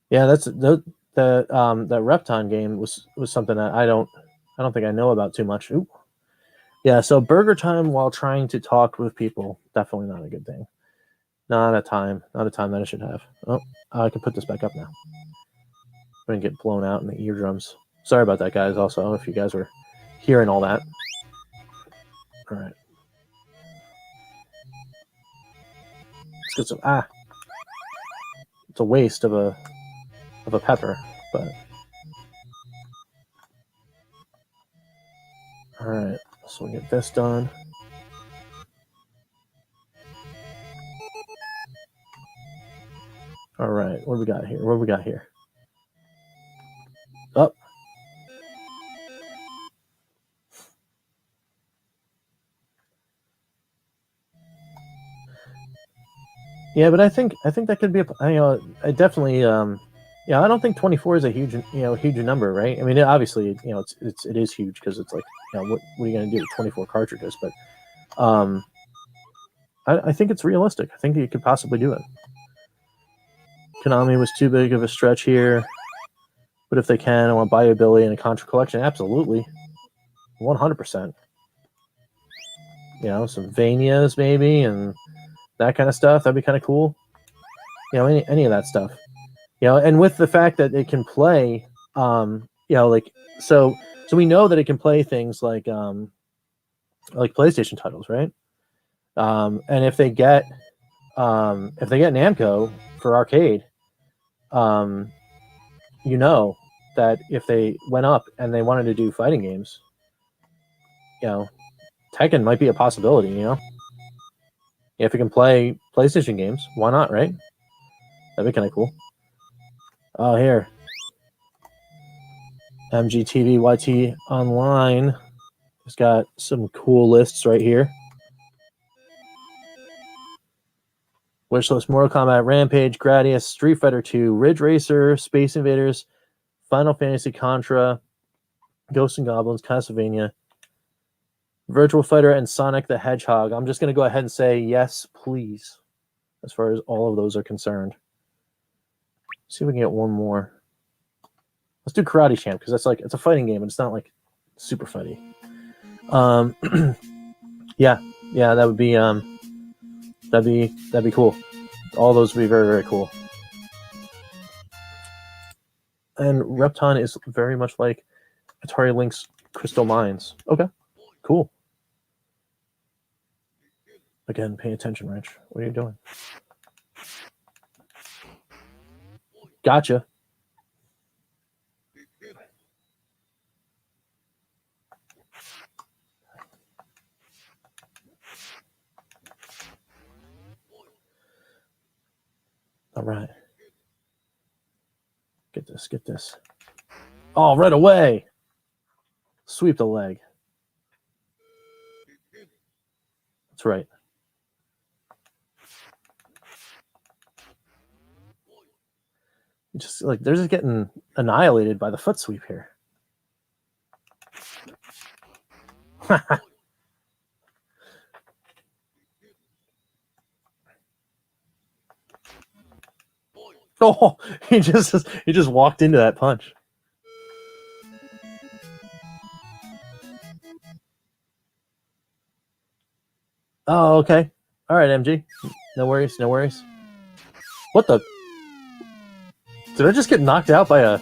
Yeah, that's that Repton game was something that I don't think I know about too much. Ooh. Yeah, so Burger Time while trying to talk with people, definitely not a good thing. Not a time that I should have. Oh, I can put this back up now. I'm going to get blown out in the eardrums. Sorry about that, guys, also, if you guys were hearing all that. All right. Let's get some, it's a waste of a pepper, but. All right, so we get this done. All right, what do we got here? Oh. Yeah, but I think that could be I definitely I don't think 24 is a huge number, right? I mean, obviously, it is huge, because it's like, what are you going to do with 24 cartridges? But I think it's realistic. I think you could possibly do it. Konami was too big of a stretch here, but if they can, I want buyability and a Contra collection. Absolutely, 100%. Some Vanias maybe, and that kind of stuff. That'd be kind of cool. Any of that stuff. And with the fact that it can play, like, so we know that it can play things like PlayStation titles, right? And if they get Namco for arcade, that if they went up and they wanted to do fighting games, Tekken might be a possibility. If it can play PlayStation games, why not, right? That'd be kind of cool. Oh, here. MGTV YT Online. It's got some cool lists right here. Wishlist: Mortal Kombat, Rampage, Gradius, Street Fighter 2, Ridge Racer, Space Invaders, Final Fantasy, Contra, Ghosts and Goblins, Castlevania, Virtual Fighter, and Sonic the Hedgehog. I'm just going to go ahead and say yes, please, as far as all of those are concerned. Let's see if we can get one more. Let's do Karate Champ, because that's like, it's a fighting game, and it's not like super fighty. Yeah, that would be that'd be cool. All those would be very, very cool. And Repton is very much like Atari Lynx Crystal Mines. Okay, cool. Again, pay attention, Rich. What are you doing? Gotcha. All right. Get this. Oh, right away. Sweep the leg. That's right. Just like, they're just getting annihilated by the foot sweep here. Oh, he just walked into that punch. Oh, okay. All right, MG. No worries. No worries. What the? Did I just get knocked out by a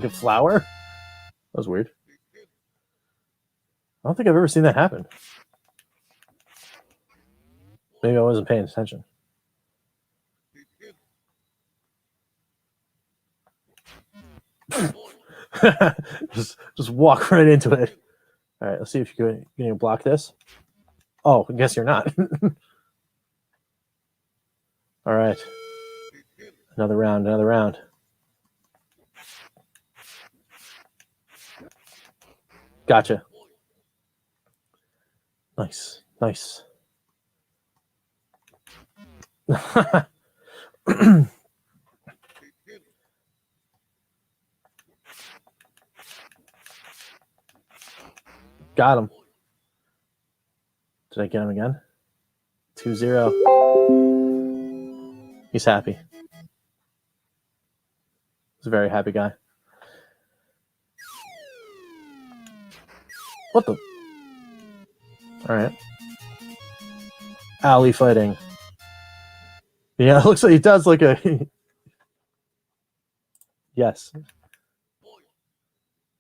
flower? That was weird. I don't think I've ever seen that happen. Maybe I wasn't paying attention. just walk right into it. All right, let's see if you can block this. Oh, I guess you're not. All right. Another round. Gotcha. Nice. Got him. Did I get him again? 2-0. He's happy. He's a very happy guy. What the? All right. Alley fighting. Yeah, it looks like he does like a... Yes.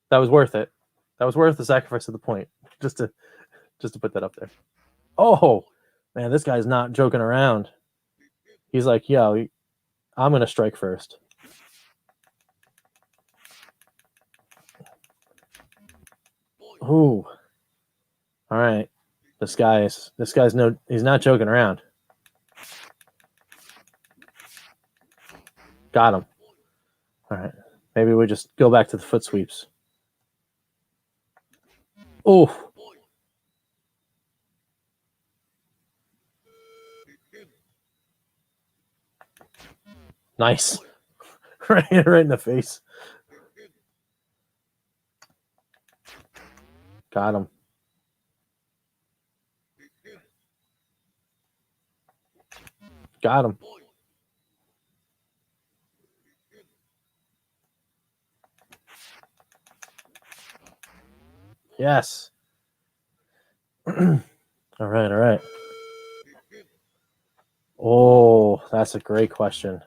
That was worth it. That was worth the sacrifice of the point. Just to put that up there. Oh, man, this guy's not joking around. He's like, yo, I'm going to strike first. Ooh. All right. This guy's he's not joking around. Got him. All right. Maybe we just go back to the foot sweeps. Oh. Nice. right in the face. Got him. Got him. Yes. All right. Oh, that's a great question.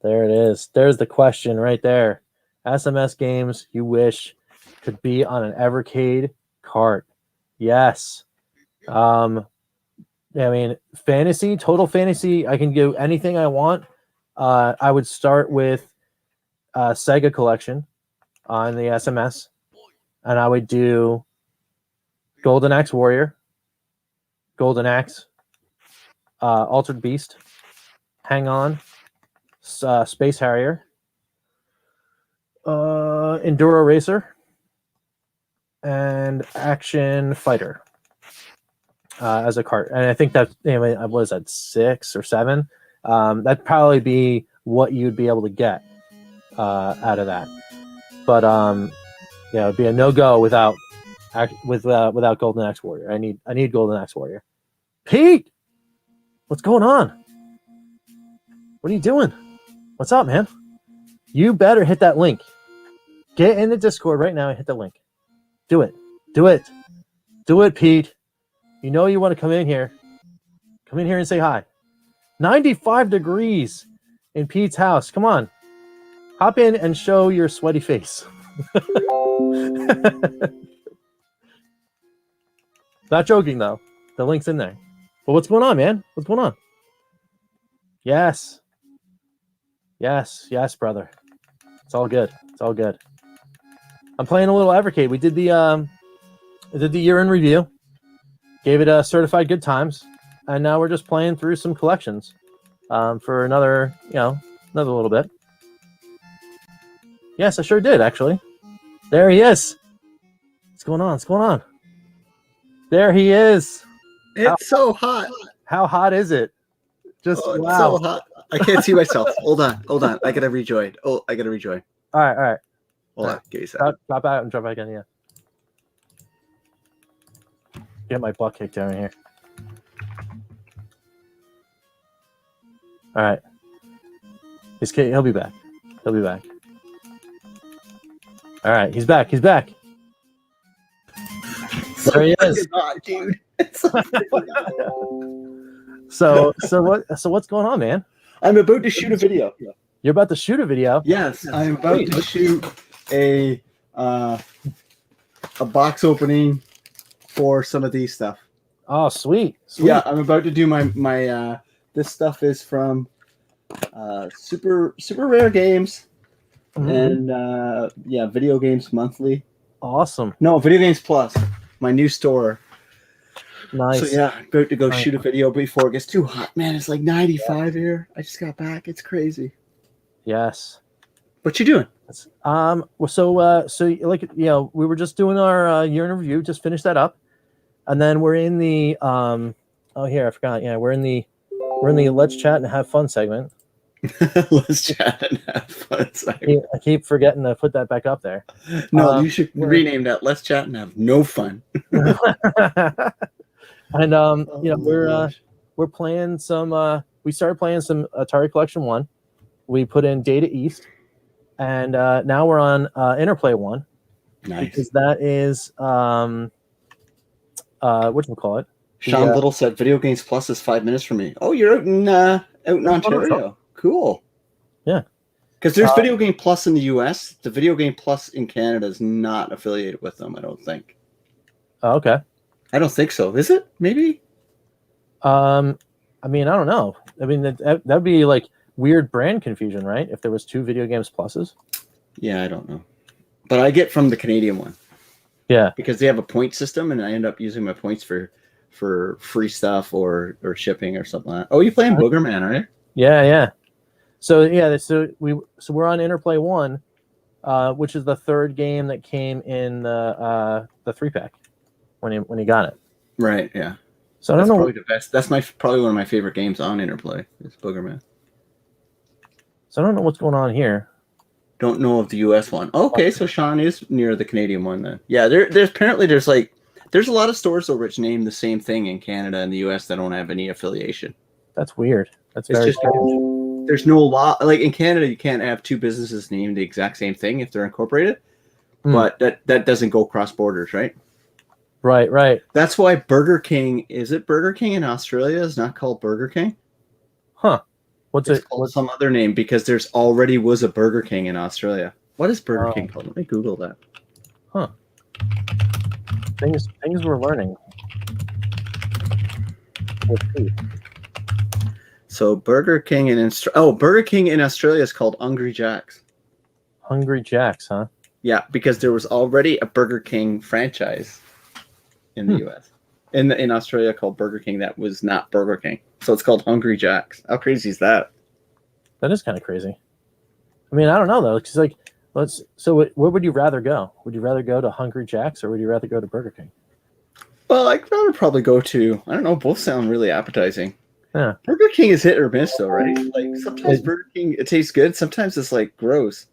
There it is. There's the question right there. SMS games you wish could be on an Evercade cart. Yes. I mean, fantasy, total fantasy, I can do anything I want. I would start with Sega Collection on the SMS, and I would do Golden Axe Warrior, Golden Axe, Altered Beast, Hang On, Space Harrier, Enduro Racer, and Action Fighter. As a cart, and I think that was at 6 or 7. That'd probably be what you'd be able to get out of that. But it'd be a no-go without Golden Axe Warrior. I need Golden Axe Warrior. Pete, what's going on? What are you doing? What's up, man? You better hit that link. Get in the Discord right now and hit the link. Do it, Pete. You know you want to come in here. Come in here and say hi. 95 degrees in Pete's house. Come on. Hop in and show your sweaty face. Not joking, though. The link's in there. But what's going on, man? What's going on? Yes, brother. It's all good. I'm playing a little Evercade. We did the year in review. Gave it a certified good times, and now we're just playing through some collections for another little bit. Yes, I sure did, actually. There he is. What's going on? There he is. It's so hot. How hot is it? Just wow. It's so hot. I can't see myself. Hold on. I gotta rejoin. All right. Hold on. Give me a second. Drop out and drop back in, yeah. Get my butt kicked down here. All right. He'll be back. All right, he's back. There he is. Hot, dude. So what's going on, man? I'm about to shoot a video. You're about to shoot a video? Yes, I'm about to shoot a box opening for some of these stuff. Oh, sweet. Yeah, I'm about to do my this stuff is from super rare games and Video Games Monthly. Awesome. No, Video Games Plus, my new store. Nice. So yeah, I'm about to go shoot a video before it gets too hot. Man, it's like 95 here. I just got back. It's crazy. Yes. What you doing? So like, you know, we were just doing our year in review, just finished that up. And then we're in the here, I forgot. Yeah, we're in the Let's Chat and Have Fun segment. Let's chat and have fun segment. I keep forgetting to put that back up there. No, you should rename that Let's Chat and Have No Fun. And you know, we're playing some we started playing some Atari Collection 1. We put in Data East, and now we're on Interplay 1. Nice. Because that is whatchamacallit? Sean Little said Video Games Plus is 5 minutes from me. Oh, you're out in Ontario. Cool. Yeah. Because there's Video Game Plus in the US. The Video Game Plus in Canada is not affiliated with them, I don't think. Oh, okay. I don't think so. Is it? Maybe? I mean, I don't know. I mean, that'd be like weird brand confusion, right? If there was 2 Video Games Pluses. Yeah, I don't know. But I get from the Canadian one. Yeah. Because they have a point system, and I end up using my points for free stuff or shipping or something like that. Oh, you playing Boogerman, are you? Yeah. So we're on Interplay 1, which is the third game that came in the 3-pack when he got it. Right, yeah. So I don't know. Probably the best. That's probably one of my favorite games on Interplay. Is Boogerman. So I don't know what's going on here. Don't know of the US one. Okay, so Sean is near the Canadian one then. Yeah, there's apparently there's a lot of stores though which name the same thing in Canada and the US that don't have any affiliation. That's weird. That's very strange. There's no law like in Canada you can't have 2 businesses named the exact same thing if they're incorporated. But that doesn't go cross borders, right? Right. That's why Burger King in Australia is not called Burger King? Huh. It's called some other name because there's already was a Burger King in Australia. What is Burger King called? Let me Google that. Huh. Things we're learning. So Burger King in Australia is called Hungry Jack's. Hungry Jack's, huh? Yeah, because there was already a Burger King franchise in the US. In Australia called Burger King that was not Burger King. So it's called Hungry Jack's. How crazy is that? That is kind of crazy. I mean, I don't know though. It's like, where would you rather go? Would you rather go to Hungry Jack's or would you rather go to Burger King? Well, I'd rather probably go to, I don't know, both sound really appetizing. Yeah. Burger King is hit or miss though, right? Like sometimes Burger King, it tastes good. Sometimes it's like gross.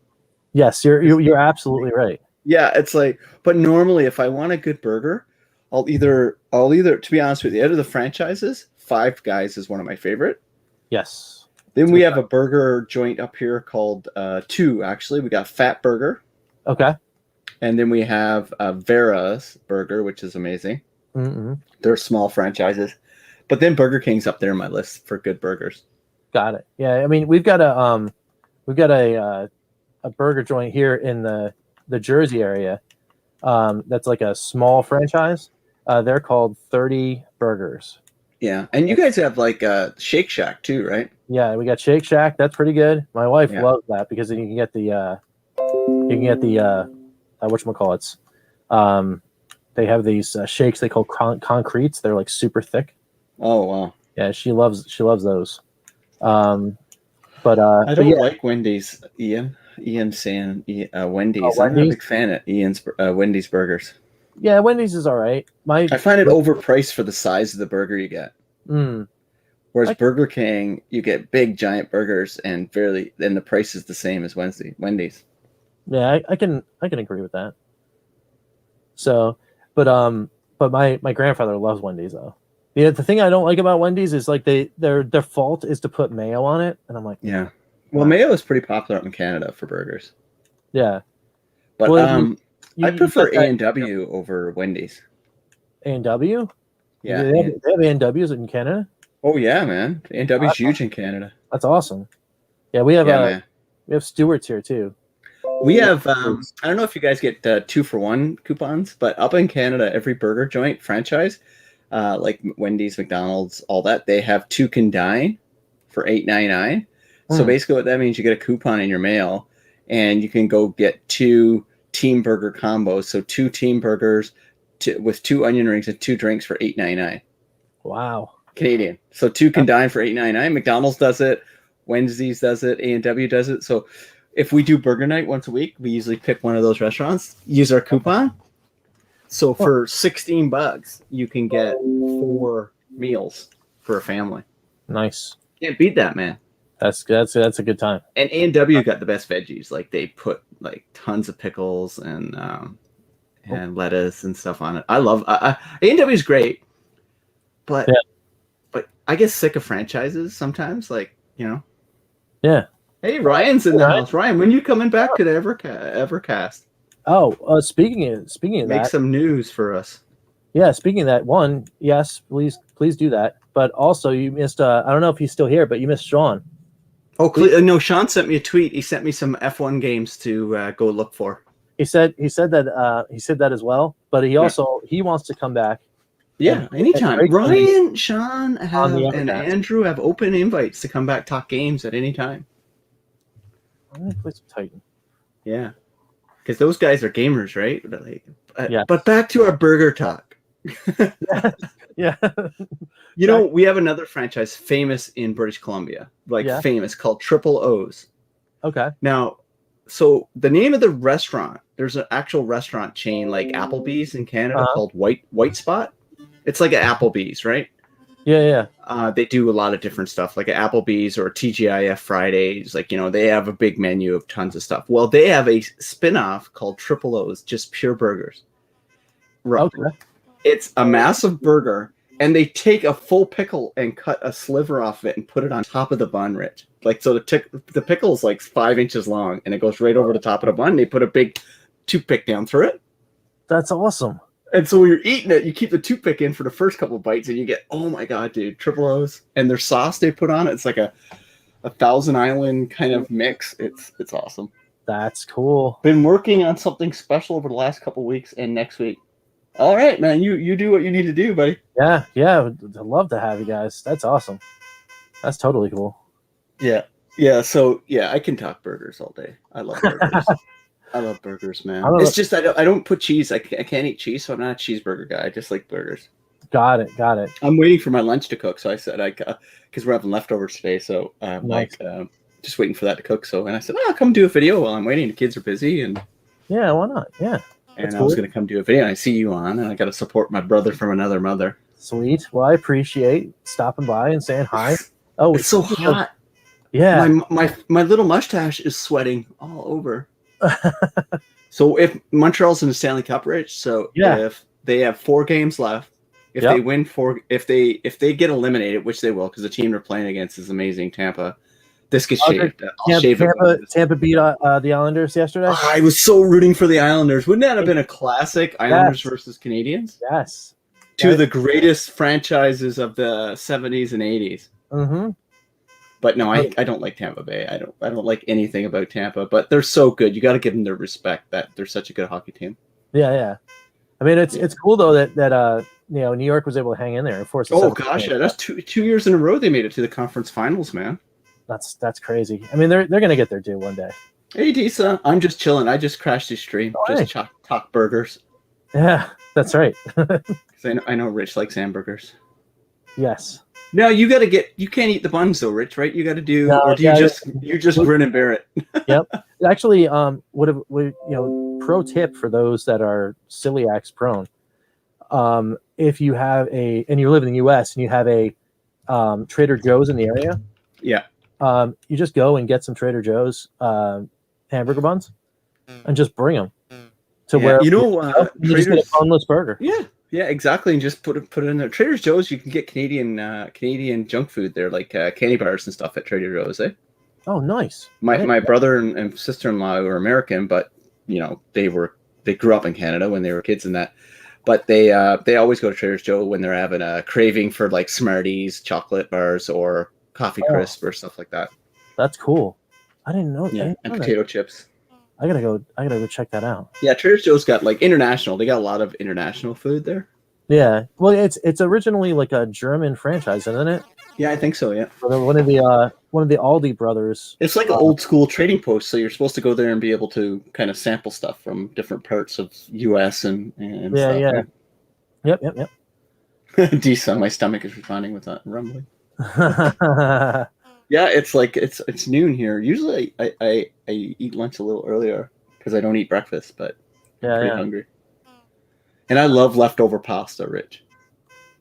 Yes, you're absolutely right. Yeah, it's like, but normally if I want a good burger, I'll either, to be honest with you, out of the franchises, Five Guys is one of my favorite. Yes. Then we have a burger joint up here called 2, actually. We got Fat Burger. Okay. And then we have Vera's Burger, which is amazing. Mm-hmm. They're small franchises. But then Burger King's up there in my list for good burgers. Got it. Yeah, I mean, we've got a burger joint here in the Jersey area. That's like a small franchise. They're called 30 Burgers. Yeah, and you guys have like Shake Shack too, right? Yeah, we got Shake Shack. That's pretty good. My wife loves that because then you can get the whatchamacallits. They have these shakes they call concretes. They're like super thick. Oh wow. Yeah, she loves those. But I don't like Wendy's. Ian saying Wendy's. Wendy's. I'm not a big fan of Ian's Wendy's burgers. Yeah, Wendy's is all right. I find it overpriced for the size of the burger you get. Whereas Burger King, you get big giant burgers and the price is the same as Wendy's. Yeah, I can agree with that. So, but my grandfather loves Wendy's though. Yeah, the thing I don't like about Wendy's is like their default is to put mayo on it, and I'm like, yeah. Well, mayo is pretty popular in Canada for burgers. Yeah, but I prefer A&W over Wendy's. A&W? Yeah. They have A&Ws in Canada. Oh yeah, man. A&W's huge in Canada. That's awesome. Yeah, we have man. we have Stewart's here too. We have I don't know if you guys get 2-for-1 coupons, but up in Canada, every burger joint franchise, like Wendy's, McDonald's, all that, they have 2 can dine for $8.99. So basically, what that means, you get a coupon in your mail, and you can go get 2 team burger combos. So 2 team burgers with 2 onion rings and 2 drinks for $8.99. Wow. Canadian. So 2 can dine for $8.99. McDonald's does it. Wednesdays does it. A&W does it. So if we do burger night once a week, we usually pick one of those restaurants, use our coupon. So for $16, you can get 4 meals for a family. Nice. Can't beat that, man. That's a good time. And A&W got the best veggies. Like they put like tons of pickles and lettuce and stuff on it. I love A&W is great, but I get sick of franchises sometimes. Like, you know. Yeah. Hey, Ryan's in the house. Ryan, when you coming back to the Evercast? Oh, speaking of that, make some news for us. Yeah, speaking of that, one, yes, please do that. But also, you missed. I don't know if he's still here, but you missed Sean. Oh, no, Sean sent me a tweet. He sent me some F1 games to go look for. He said that as well. But he also he wants to come back. Yeah, anytime. Ryan, Sean, and Andrew have open invites to come back talk games at any time. I'm gonna play some Titan. Yeah, because those guys are gamers, right? Yeah. But back to our burger talk. Yeah. You know, we have another franchise famous in British Columbia, famous, called Triple O's. Okay. Now, so the name of the restaurant, there's an actual restaurant chain like Applebee's in Canada called White Spot. It's like an Applebee's, right? Yeah. They do a lot of different stuff, like an Applebee's or TGIF Fridays. Like, you know, they have a big menu of tons of stuff. Well, they have a spin-off called Triple O's, just pure burgers. Right. Okay. It's a massive burger, and they take a full pickle and cut a sliver off it and put it on top of the bun, Rich. Like, so the pickle is like 5 inches long, and it goes right over the top of the bun. And they put a big toothpick down through it. That's awesome. And so when you're eating it, you keep the toothpick in for the first couple of bites, and you get, oh my god, dude, Triple O's, and their sauce they put on it. It's like a Thousand Island kind of mix. It's awesome. That's cool. Been working on something special over the last couple of weeks, and next week. All right, man, you do what you need to do, buddy. Yeah, I'd love to have you guys. That's awesome. That's totally cool. Yeah. So I can talk burgers all day. I love burgers. I love burgers, man. It's just I don't put cheese. I can't eat cheese, so I'm not a cheeseburger guy. I just like burgers. Got it. I'm waiting for my lunch to cook, so I said because we're having leftovers today, so nice. Just waiting for that to cook. So and I said, come do a video while I'm waiting. The kids are busy, and yeah, why not? Yeah. And I was going to come do a video, and I see you on, and I got to support my brother from another mother. Sweet. Well, I appreciate stopping by and saying hi. Oh, it's so hot. Yeah. My little mustache is sweating all over. So if Montreal's in the Stanley Cup, Rich, so if they have 4 games left, if they win 4, if they get eliminated, which they will, because the team they're playing against is amazing, Tampa. This gets shaved. Tampa beat the Islanders yesterday. I was so rooting for the Islanders. Wouldn't that have been a classic? Islanders versus Canadians? Yes. Two of the greatest franchises of the 70s and 80s. Mm-hmm. But no, I don't like Tampa Bay. I don't like anything about Tampa, but they're so good. You got to give them their respect that they're such a good hockey team. Yeah. I mean, it's cool though that New York was able to hang in there and force. Oh gosh, that's two years in a row they made it to the conference finals, man. That's crazy. I mean, they're gonna get their due one day. Hey, Disa, I'm just chilling. I just crashed the stream. Just talk burgers. Yeah, that's right. I know Rich likes hamburgers. Yes. No, you can't eat the buns though, Rich, right? You got to do, or do you just grin and bear it? Yep. Actually, pro tip for those that are celiacs prone, if you have and you live in the U.S. and you have a Trader Joe's in the area, you just go and get some Trader Joe's hamburger buns and just bring them to where you just get a boneless burger. Yeah, exactly, and just put it in there. Trader Joe's, you can get Canadian junk food there, like candy bars and stuff at Trader Joe's, eh? Oh, nice. My brother and sister-in-law were American, but they grew up in Canada when they were kids and that. But they always go to Trader Joe when they're having a craving for like Smarties, chocolate bars, or coffee crisp or stuff like that. That's cool. I didn't know. Yeah, and potato chips. I gotta go check that out. Yeah, Trader Joe's got like international. They got a lot of international food there. Yeah, well, it's originally like a German franchise, isn't it? Yeah, I think so. Yeah, one of the Aldi brothers. It's like an old school trading post, so you're supposed to go there and be able to kind of sample stuff from different parts of U.S. and stuff. Yep. Decent. My stomach is responding with that rumbling. Yeah, it's like it's noon here. Usually I eat lunch a little earlier because I don't eat breakfast, but I'm pretty hungry. And I love leftover pasta, Rich.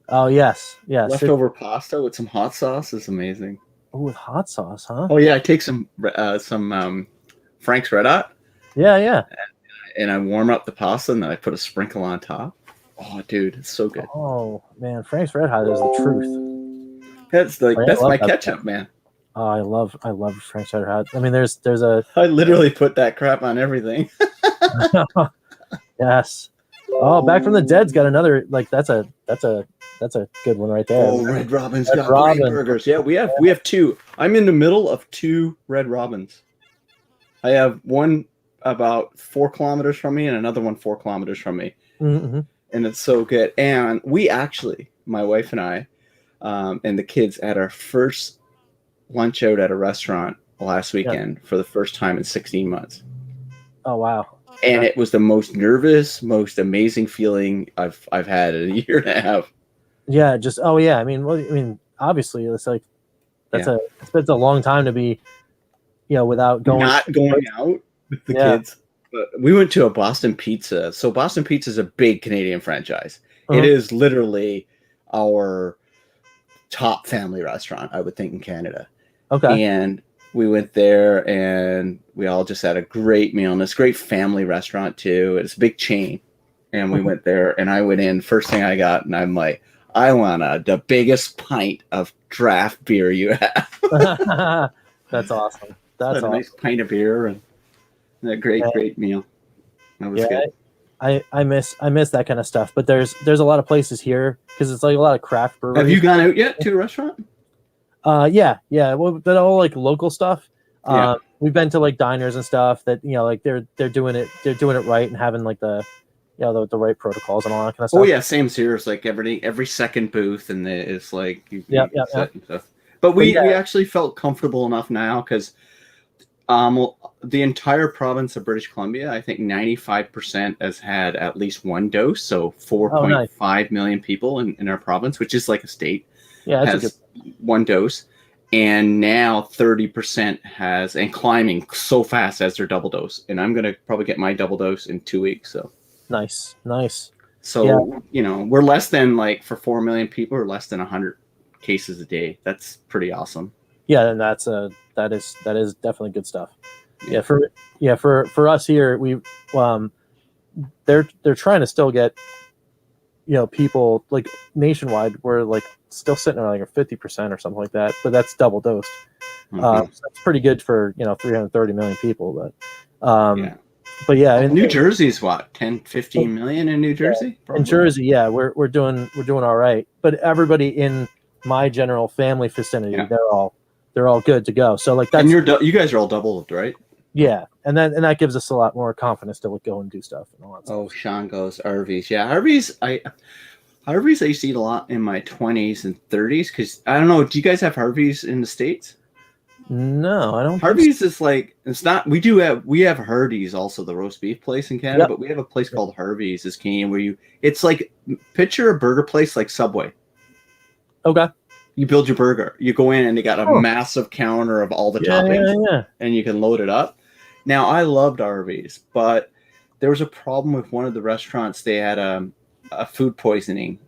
Oh yes. Leftover pasta with some hot sauce is amazing. Oh, with hot sauce, huh? Oh yeah, I take some Frank's Red Hot. Yeah. And I warm up the pasta and then I put a sprinkle on top. Oh, dude, it's so good. Oh man, Frank's Red Hot is the truth. That's my ketchup, man. Oh, I love Frank's Red Hot. I mean, there's a. I literally put that crap on everything. Yes. Oh, Back from the Dead's got another that's a good one right there. Oh, Red Robin's got great burgers. Yeah, we have two. I'm in the middle of two Red Robins. I have one about 4 kilometers from me and another one 4 kilometers from me. Mm-hmm. And it's so good. And we actually, my wife and I, and the kids, had our first lunch out at a restaurant last weekend for the first time in 16 months. Oh wow. And it was the most nervous, most amazing feeling I've had in a year and a half. Yeah, I mean, obviously it's like it's been a long time to be, without going out with the kids. But we went to a Boston Pizza. So Boston Pizza is a big Canadian franchise. Uh-huh. It is literally our top family restaurant, I would think, in Canada. Okay. And we went there and we all just had a great meal. And it's a great family restaurant too. It's a big chain. And we went there and I went in, first thing I got, and I'm like, I want the biggest pint of draft beer you have. That's awesome. That's a nice pint of beer and a great meal. That was good. I miss that kind of stuff. But there's a lot of places here because it's like a lot of craft breweries. Have you gone out yet to a restaurant? Yeah. Well, but all like local stuff. We've been to like diners and stuff that like they're doing it right and having like the the right protocols and all that kind of stuff. Oh yeah, same here. It's like every second booth and it's like and stuff. But we actually felt comfortable enough now because the entire province of British Columbia, I think 95% has had at least one dose. So 4.5 million people in our province, which is like a state, has one dose. And now 30% has, and climbing so fast as their double dose. And I'm going to probably get my double dose in 2 weeks. So nice. So, we're less than for 4 million people or less than 100 cases a day. That's pretty awesome. Yeah. And that is definitely good stuff. Yeah. For us here, we, they're trying to still get, people like nationwide. We're like still sitting at like a 50% or something like that, but that's double dosed. So that's pretty good for 330 million people. But New Jersey's what 10-15 million in New Jersey. In Jersey, we're doing all right. But everybody in my general family vicinity, they're all good to go. So like that's you guys are all doubled, right? Yeah, and that gives us a lot more confidence to go and do stuff and all that stuff. Oh, Sean goes Arby's. Yeah, Arby's. Arby's I used to eat a lot in my 20s and 30s because I don't know. Do you guys have Harvey's in the States? No, I don't. Harvey's is like it's not. We have Hardee's also, the roast beef place in Canada, but we have a place called Harvey's is Canadian where it's like picture a burger place like Subway. Okay. You build your burger. You go in and they got a massive counter of all the toppings, and you can load it up. Now, I loved Arby's, but there was a problem with one of the restaurants. They had a food poisoning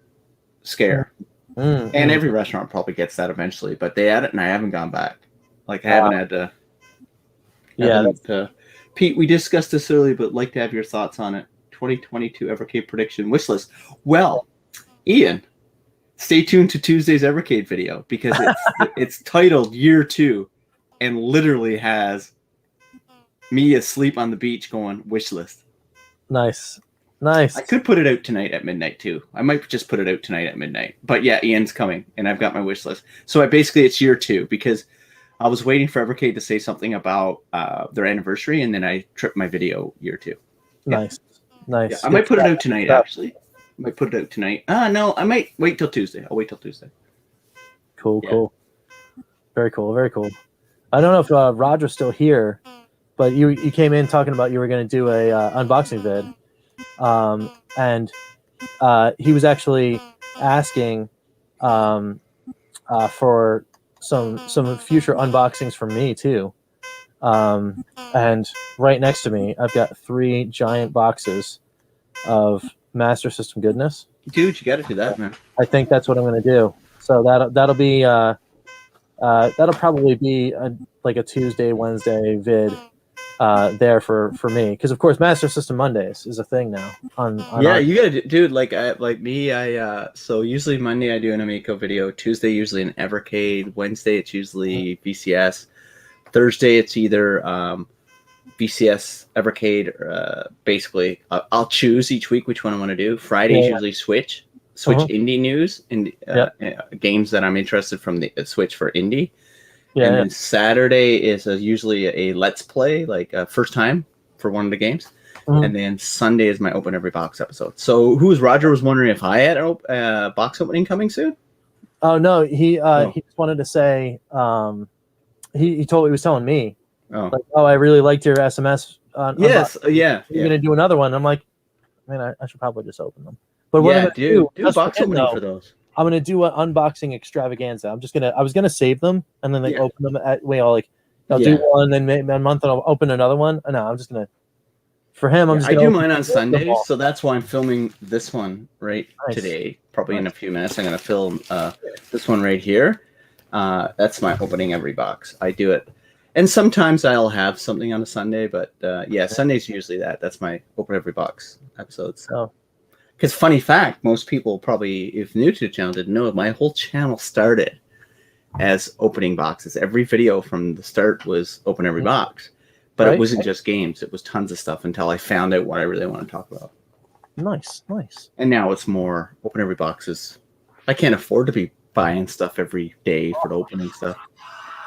scare, and every restaurant probably gets that eventually. But they had it, and I haven't gone back. Like I haven't had to. Pete, we discussed this earlier, but like to have your thoughts on it. 2022 Evercade prediction wish list. Well, Ian. Stay tuned to Tuesday's Evercade video because it's titled Year 2 and literally has me asleep on the beach going wish list. Nice. Nice. I could put it out tonight at midnight too. I might just put it out tonight at midnight. But yeah, Ian's coming, and I've got my wish list. So it's year 2 because I was waiting for Evercade to say something about their anniversary, and then I tripped my video year 2. Yeah. Nice. Yeah, I might put it out tonight, actually. I might put it out tonight. No, I might wait till Tuesday. I'll wait till Tuesday. Cool. Very cool. I don't know if Roger's still here, but you came in talking about you were going to do a unboxing vid, and he was actually asking for some future unboxings from me too. And right next to me, I've got 3 giant boxes of Master System goodness. Dude, you got to do that, man. I think that's what I'm going to do. So that'll be that'll probably be like a Tuesday, Wednesday vid there for me, because of course Master System Mondays is a thing now. You gotta, dude. Like me, so usually Monday I do an Amico video. Tuesday usually an Evercade. Wednesday it's usually VCS. Thursday it's either VCS, Evercade. Basically, I'll choose each week which one I want to do. Friday is usually Switch indie news and games that I'm interested from the Switch for indie. And then Saturday is usually a Let's Play, like first time for one of the games. And then Sunday is my Open Every Box episode. So Roger was wondering if I had a box opening coming soon? Oh, no. He just wanted to say, he was telling me, I really liked your SMS. Yes, You're going to do another one. I'm like, I should probably just open them. But what I'm going to do a box opening for those. I'm gonna do an unboxing extravaganza. I was gonna save them and then open them I'll do one, then maybe a month and I'll open another one. No, I'm just gonna I do mine on Sunday, so that's why I'm filming this one today. Probably in a few minutes, I'm gonna film this one right here. That's my opening every box. I do it, and sometimes I'll have something on a Sunday, but Sunday's usually that's my open every box episodes. Because funny fact, most people probably, if new to the channel, didn't know, my whole channel started as opening boxes. Every video from the start was open every box. But it wasn't just games. It was tons of stuff until I found out what I really want to talk about. Nice. And now it's more open every boxes. I can't afford to be buying stuff every day for the opening stuff.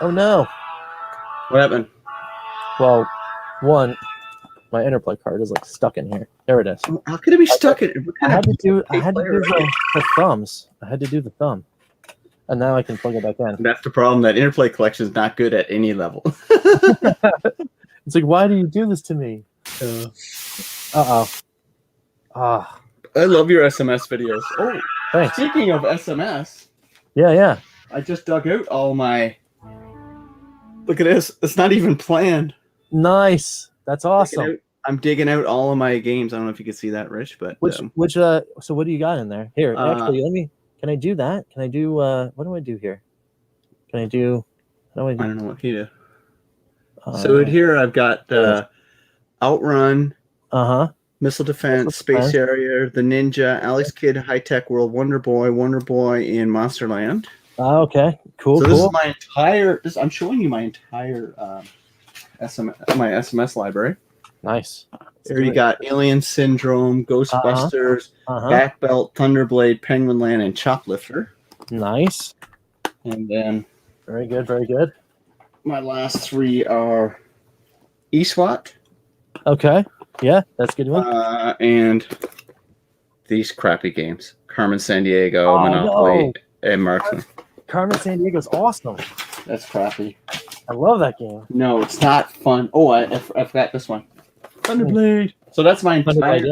Oh, no. What happened? Well, one, my Interplay card is stuck in here. There it is. How could it be stuck in? I had to do the thumbs. I had to do the thumb, and now I can plug it back in. That's the problem. That Interplay collection is not good at any level. It's like, why do you do this to me? I love your SMS videos. Oh, thanks. Speaking of SMS, yeah. I just dug out all my. Look at this. It's not even planned. Nice. That's awesome. I'm digging out all of my games. I don't know if you can see that, Rich, but so what do you got in there? Here, actually, can I do that? Can I do what do I do here? I don't know what you do. So here I've got Outrun, Missile Defense, Space Harrier, The Ninja, Alex Kidd, High Tech World, Wonder Boy, in Monsterland. Okay, cool. So this is my entire. I'm showing you my entire SMS library. Nice. Here you got Alien Syndrome, Ghostbusters, Back Belt, Thunderblade, Penguin Land, and Choplifter. Nice. And then very good. My last 3 are eSWAT. Okay. Yeah, that's a good one. And these crappy games. Carmen Sandiego, Monopoly, and Marksman. Carmen Sandiego's awesome. That's crappy. I love that game. No, it's not fun. Oh, I forgot this one. Thunderblade. So that's my entire.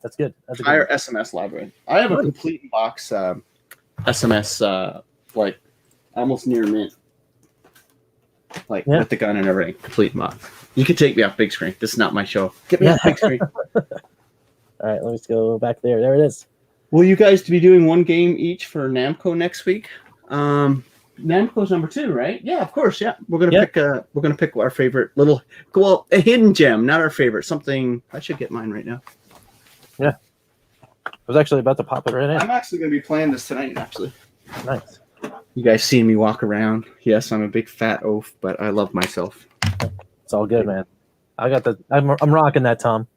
That's good. Entire SMS library. I have a complete box SMS almost near mint. With the gun and everything. Complete box. You can take me off big screen. This is not my show. Get me off big screen. All right, let me just go back there. There it is. Will you guys be doing one game each for Namco next week? Namco's number 2, right? Yeah, of course. Yeah, we're gonna pick our favorite a hidden gem, not our favorite. Something I should get mine right now. Yeah, I was actually about to pop it right in. I'm actually gonna be playing this tonight. Actually, nice. You guys see me walk around? Yes, I'm a big fat oaf, but I love myself. It's all good, man. I'm rocking that, Tom.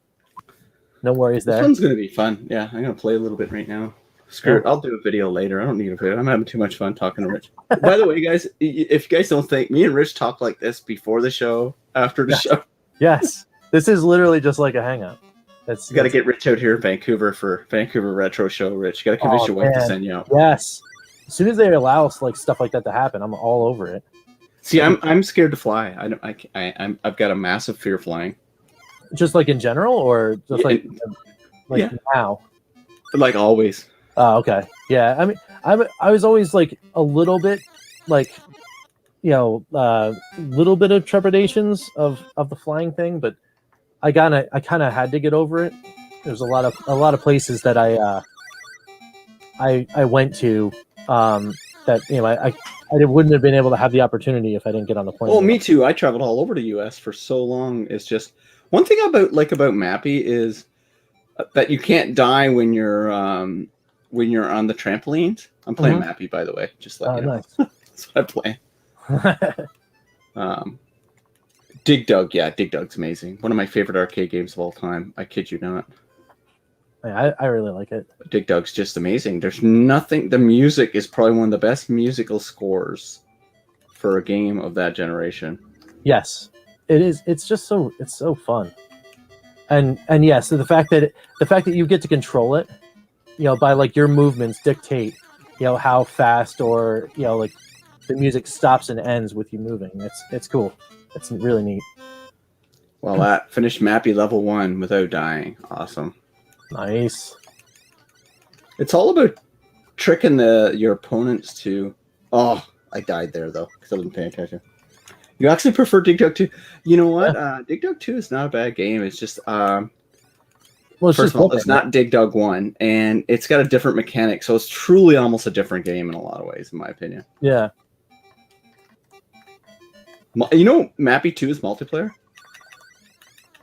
No worries This there. one's gonna be fun. Yeah, I'm gonna play a little bit right now. Screw it. I'll do a video later. I don't need a video. I'm having too much fun talking to Rich. By the way, guys, if you guys don't think me and Rich talk like this before the show, after the show, Yes, this is literally just like a hangout. you got to get Rich out here in Vancouver for Vancouver Retro Show. Rich, you got to convince your wife to send you out. Yes, as soon as they allow like stuff like that to happen, I'm all over it. See, I'm scared to fly. I've got a massive fear of flying. Just like in general, or just like now? Like always. Oh, okay. Yeah, I mean, I was always like a little bit like, little bit of trepidations of the flying thing, but I kind of had to get over it. There's a lot of places that I went to that I wouldn't have been able to have the opportunity if I didn't get on the plane. Well, me too. I traveled all over the U.S. for so long. It's just one thing about Mappy is that you can't die when you're on the trampolines. I'm playing Mappy, by the way. Just like nice. That's what I play. Dig Dug, yeah, Dig Dug's amazing. One of my favorite arcade games of all time. I kid you not. I really like it. Dig Dug's just amazing. There's nothing. The music is probably one of the best musical scores for a game of that generation. Yes, it is. It's just so fun, and yes, so the fact that you get to control it, by like your movements dictate, how fast or like the music stops and ends with you moving. It's cool. It's really neat. Well, that finished Mappy level 1 without dying. Awesome. Nice. It's all about tricking your opponents to. Oh, I died there though because I wasn't paying attention. You actually prefer Dig Dug 2? You know what? Yeah. Dig Dug 2 is not a bad game. It's just first of all, it's not Dig Dug 1, and it's got a different mechanic, so it's truly almost a different game in a lot of ways, in my opinion. Yeah. Mappy 2 is multiplayer.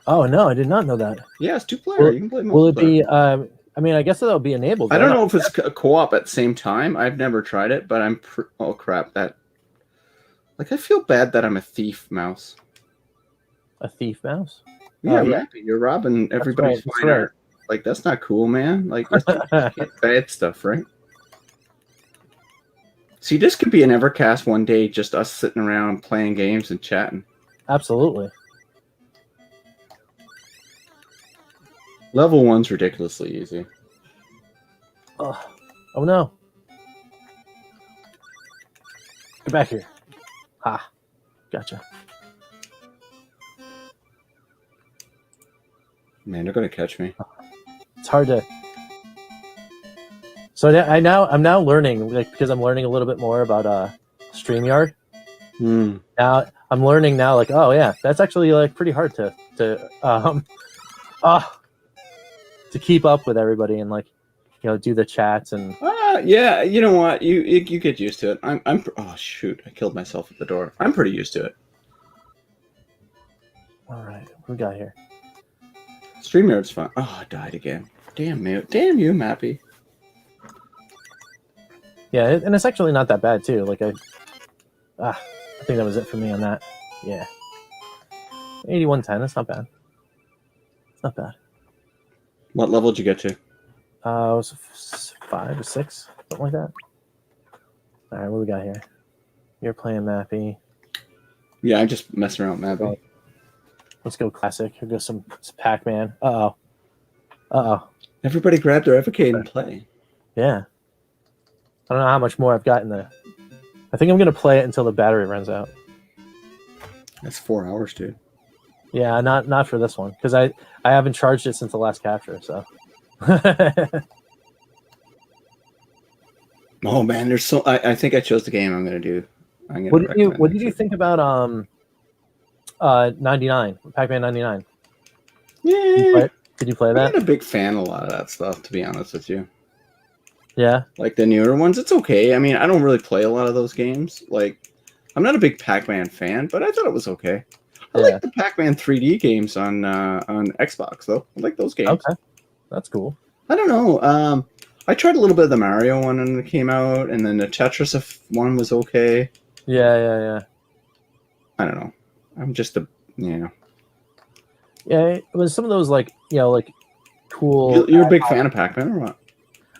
Oh no, I did not know that. Yeah, it's 2-player. You can play multiplayer. Will it be? I mean, I guess that'll be enabled. I don't know if it's a co-op at the same time. I've never tried it, but I'm. Oh crap! I feel bad that I'm a thief mouse. A thief mouse? Yeah, Mappy, you're robbing everybody's fine art. Like that's not cool, man. Like that's bad stuff, right? See, this could be an Evercast one day, just us sitting around playing games and chatting. Absolutely. Level 1's ridiculously easy. Oh no. Get back here. Ha. Gotcha. Man, they're going to catch me. It's hard to... So I'm now learning, because I'm learning a little bit more about StreamYard. Now I'm learning now, oh yeah, that's actually pretty hard to keep up with everybody and do the chats and. Yeah, you know what? You get used to it. I'm. Oh shoot! I killed myself at the door. I'm pretty used to it. All right, what we got here? StreamYard's fun. Oh, I died again. Damn you, Mappy. Yeah, and it's actually not that bad too. I think that was it for me on that. Yeah, 8110. That's not bad. It's not bad. What level did you get to? It was 5 or 6, something like that. All right, what we got here? You're playing Mappy. Yeah, I'm just messing around with Mappy. Let's go classic. Here goes some Pac-Man. Everybody grab their Evercade and play. Yeah. I don't know how much more I've got in the... I think I'm going to play it until the battery runs out. That's 4 hours, dude. Yeah, not for this one, because I haven't charged it since the last capture, so... Oh man, there's so I think I chose the game I'm gonna do. What did you think about 99, Pac-Man 99? Yeah. Did you play that? I'm not a big fan of a lot of that stuff, to be honest with you. Yeah. Like the newer ones, it's okay. I mean, I don't really play a lot of those games. I'm not a big Pac-Man fan, but I thought it was okay. I like the Pac-Man 3D games on Xbox though. I like those games. Okay. That's cool. I don't know. I tried a little bit of the Mario one when it came out, and then the Tetris one was okay. Yeah. I don't know. I'm just Yeah, it was some of those cool. You're a big fan of Pac-Man or what?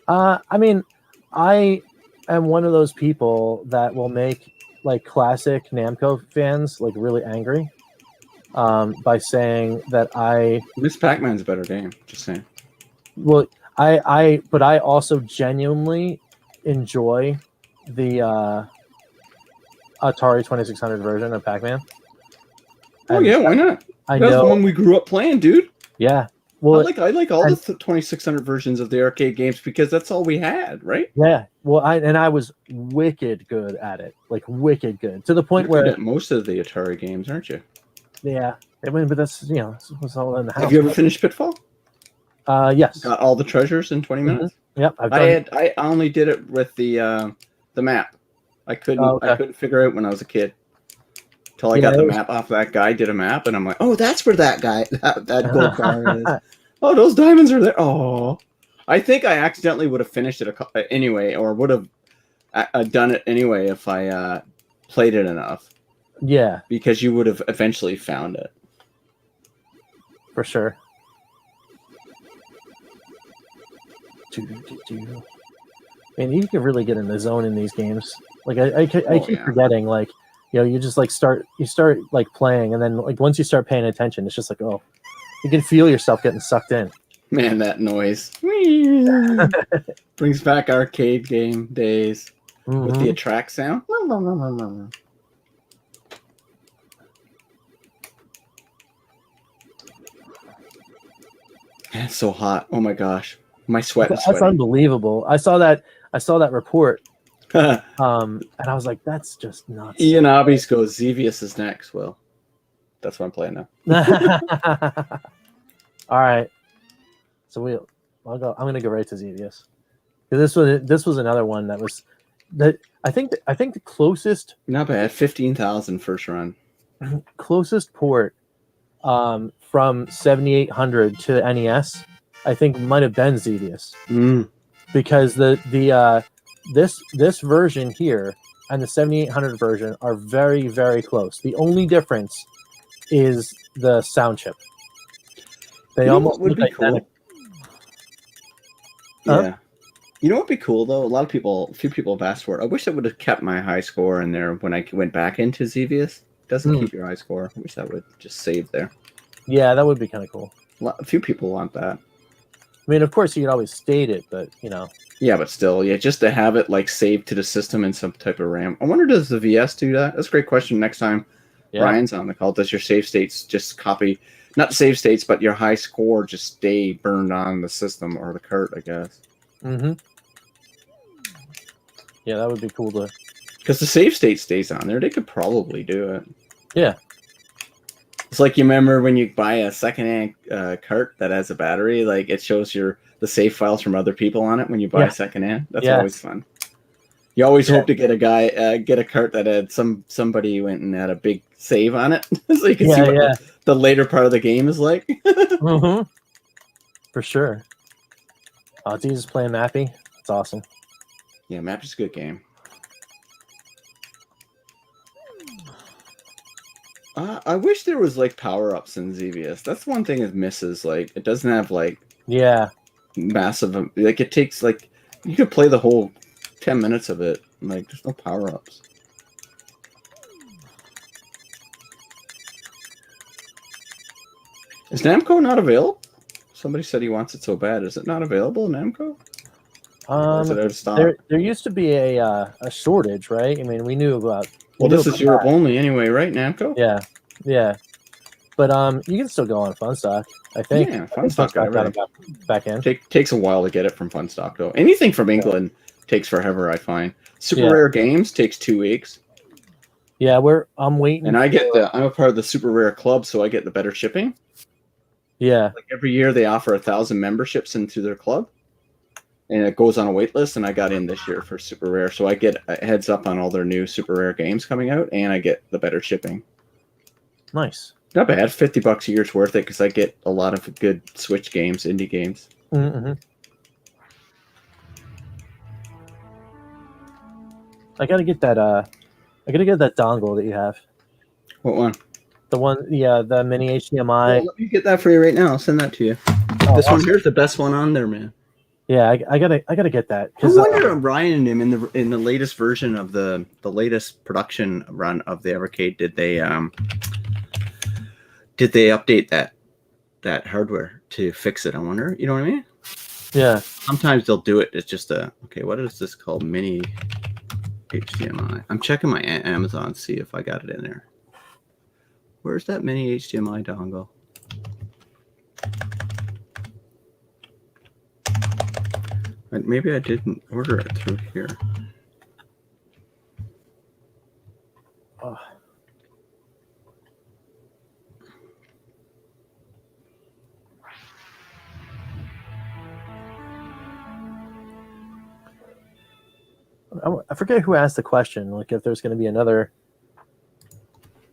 I mean, I am one of those people that will make like classic Namco fans like really angry by saying that Miss Pac-Man's a better game. Just saying. well, but I also genuinely enjoy the Atari 2600 version of Pac-Man. Oh And yeah, why not? I That's know. the one we grew up playing, dude. Yeah. Well, I like all the 2600 versions of the arcade games because that's all we had, right? yeah. Well, I was wicked good at it, like wicked good, to the point You're good where at most of the Atari games, aren't you? yeah. I mean, but that's this was all in the house. Have you ever finished Pitfall? Yes. Got all the treasures in 20 minutes? Yep. I only did it with the map. I couldn't figure out when I was a kid. Till I got the map off that guy, did a map, and I'm like, oh, that's where that guy, that gold car is. Oh, those diamonds are there. Oh, I think I accidentally would have finished it anyway, or would have done it anyway if I played it enough. Yeah. Because you would have eventually found it. For sure. Man, you can really get in the zone in these games. Like I keep forgetting, like, you just like start like playing, and then like once you start paying attention, it's just like, oh, you can feel yourself getting sucked in. Man, that noise brings back arcade game days with the attract sound. It's so hot. Oh my gosh, my sweat is That's unbelievable. I saw that report. And I was like, that's just nuts. Ian Abis goes, Xevious is next, Will. That's what I'm playing now. All right. So I'm gonna go right to Xevious. This was another one that was that I think the closest, not bad, 15,000 first run. Closest port from 7800 to NES, I think might have been Xevious. Because this version here and the 7800 version are very, very close. The only difference is the sound chip. They almost would be cool. Huh? Yeah. You know what would be cool though? A few people have asked for it. I wish I would have kept my high score in there when I went back into Xevious. It doesn't keep your high score. I wish that would just save there. Yeah, that would be kind of cool. A few people want that. I mean, of course, you could always state it, but Yeah, but still, just to have it like saved to the system in some type of RAM. I wonder, does the VS do that? That's a great question. Next time Ryan's on the call, does your save states just copy, not save states, but your high score just stay burned on the system or the cart, I guess? Yeah, that would be cool to. Because the save state stays on there, they could probably do it. Yeah. It's like, you remember when you buy a secondhand cart that has a battery, like it shows the save files from other people on it when you buy a secondhand. That's always fun. You always hope to get a cart that had somebody went and had a big save on it, so you can see what the later part of the game is like. For sure. Oh, Jesus playing Mappy. That's awesome. Yeah, Mappy's a good game. I wish there was like power-ups in Xevious. That's one thing it misses. Like, it doesn't have like massive, like it takes like, you could play the whole 10 minutes of it. Like, there's no power-ups. Is Namco not available? Somebody said he wants it so bad. Is it not available in Namco? Or is it out of stock? There used to be a shortage, right? I mean, we knew about. Well, this is Europe only anyway, right, Namco? Yeah. But you can still go on Funstock, I think. Yeah, Funstock got it back in. Takes a while to get it from Funstock, though. Anything from England takes forever, I find. Super Rare Games takes 2 weeks. Yeah, I'm waiting. And I'm a part of the Super Rare Club, so I get the better shipping. Yeah. Like every year they offer 1,000 memberships into their club. And it goes on a wait list, and I got in this year for Super Rare. So I get a heads up on all their new Super Rare games coming out, and I get the better shipping. Nice. Not bad. $50 a year's worth it, because I get a lot of good Switch games, indie games. I gotta get that dongle that you have. What one? The one, the mini HDMI. Well, let me get that for you right now. I'll send that to you. This one here's the best one on there, man. Yeah, I gotta get that. I wonder Ryan and him in the latest version of the latest production run of the Evercade, did they update that hardware to fix it? I wonder. You know what I mean? Yeah. Sometimes they'll do it. It's just okay. What is this called? Mini HDMI. I'm checking my Amazon to see if I got it in there. Where's that mini HDMI dongle? Maybe I didn't order it through here. Oh. I forget who asked the question, like if there's going to be another,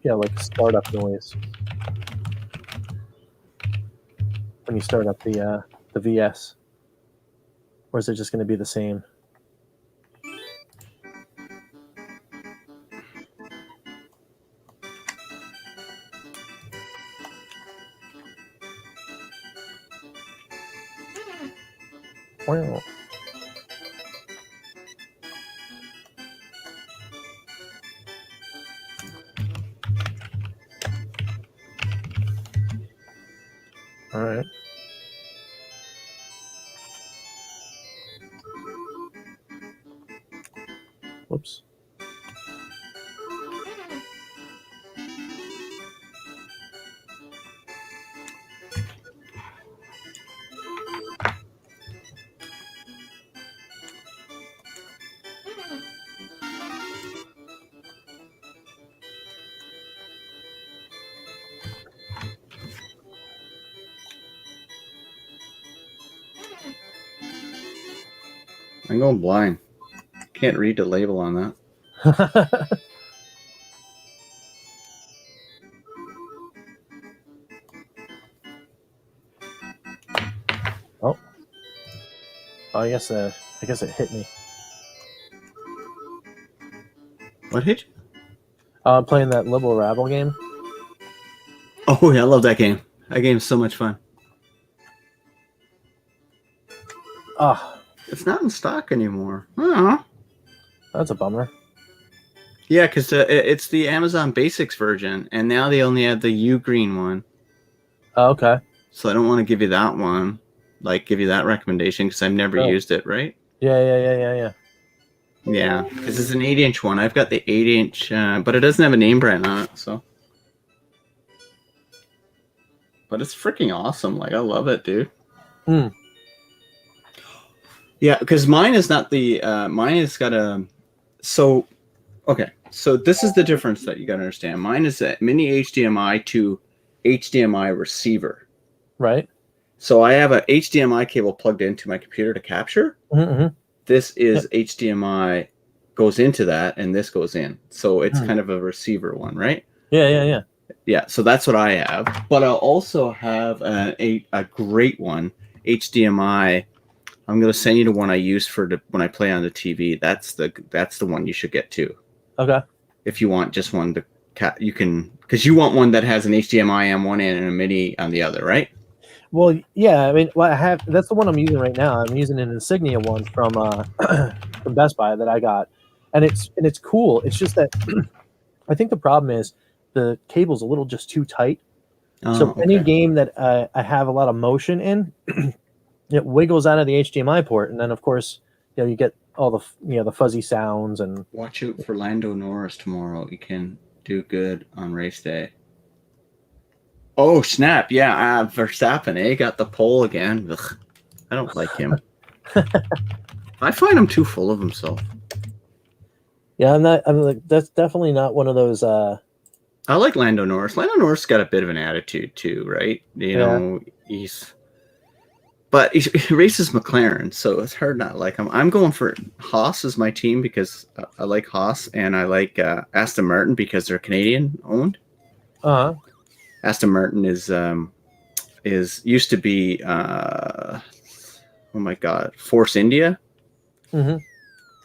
like startup noise when you start up the VS, or is it just going to be the same? Wow. All right. Whoops. I'm going blind. Can't read the label on that. Oh, I guess it hit me. What hit you? Playing that Libble Rabble game. Oh yeah, I love that game. That game is so much fun. Ah, it's not in stock anymore. Oh. That's a bummer. Yeah, because it's the Amazon Basics version, and now they only have the U-Green one. Oh, okay. So I don't want to give you that one, give you that recommendation, because I've never used it, right? Yeah. Yeah, because it's an 8-inch one. I've got the 8-inch, but it doesn't have a name brand on it, so. But it's freaking awesome. I love it, dude. Hmm. Yeah, because mine is not the, mine has got a, so, okay. So this is the difference that you got to understand. Mine is a mini HDMI to HDMI receiver. Right. So I have a HDMI cable plugged into my computer to capture. Mm-hmm. This is HDMI goes into that, and this goes in. So it's kind of a receiver one, right? Yeah. Yeah, so that's what I have. But I'll also have a great one, HDMI. I'm going to send you the one I use when I play on the TV. That's the one you should get too. Okay. If you want just one you can, because you want one that has an HDMI on one end and a mini on the other, right? Well, yeah. I mean, I have. That's the one I'm using right now. I'm using an Insignia one from from Best Buy that I got, and it's cool. It's just that I think the problem is the cable's a little just too tight. So any game that I have a lot of motion in, it wiggles out of the HDMI port, and then of course you get all the the fuzzy sounds. And watch out for Lando Norris tomorrow. You can do good on race day. Oh snap! Yeah, Verstappen, got the pole again. Ugh, I don't like him. I find him too full of himself. Yeah, I'm like, that's definitely not one of those. I like Lando Norris. Lando Norris got a bit of an attitude too, right? You know, he races McLaren, so it's hard not to like him. I'm going for Haas as my team because I like Haas, and I like Aston Martin because they're Canadian owned. Aston Martin is used to be oh my god, Force India.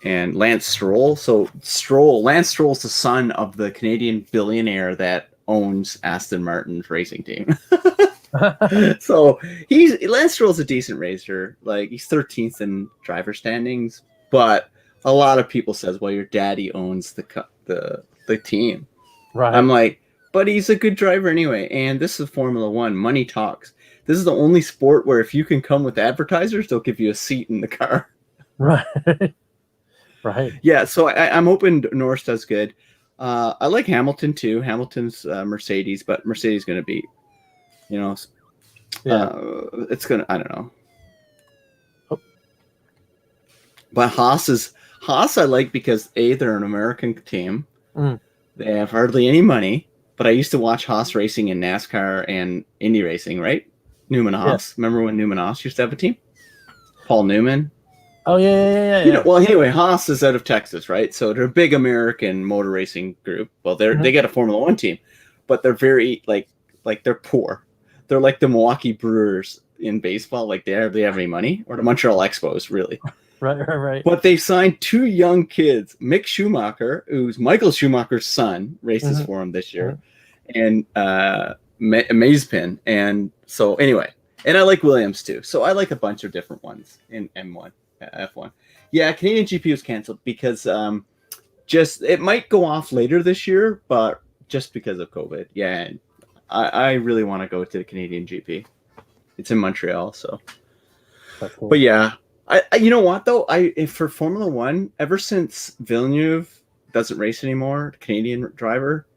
And Lance Stroll. So Lance Stroll's the son of the Canadian billionaire that owns Aston Martin's racing team. So Lance Stroll's a decent racer. Like he's 13th in driver standings, but a lot of people says, "Well, your daddy owns the team." Right. I'm like, but he's a good driver anyway. And this is Formula One. Money talks. This is the only sport where if you can come with advertisers, they'll give you a seat in the car. Right. Right. Yeah, so I'm hoping Norris does good. I like Hamilton too. Hamilton's Mercedes, but Mercedes going to beat. You know, Yeah. it's gonna. I don't know. Oh. But Haas. I like because they're an American team. Mm. They have hardly any money. But I used to watch Haas racing in NASCAR and Indy racing, right? Newman Haas. Yeah. Remember when Newman Haas used to have a team? Paul Newman. Oh yeah. You know, well, anyway, Haas is out of Texas, right? So they're a big American motor racing group. Well, they got a Formula One team, but they're very like they're poor. They're like the Milwaukee Brewers in baseball. Like they hardly have any money, or the Montreal Expos, really. Right. But they signed 2 young kids, Mick Schumacher, who's Michael Schumacher's son, races for him this year, and Mazepin. And so anyway, and I like Williams too. So I like a bunch of different ones in M1. F1. Yeah, Canadian GP was canceled because it might go off later this year, but just because of COVID. Yeah, I really want to go to the Canadian GP. It's in Montreal, so. Cool. But yeah, I you know what though? For Formula One, ever since Villeneuve doesn't race anymore, the Canadian driver,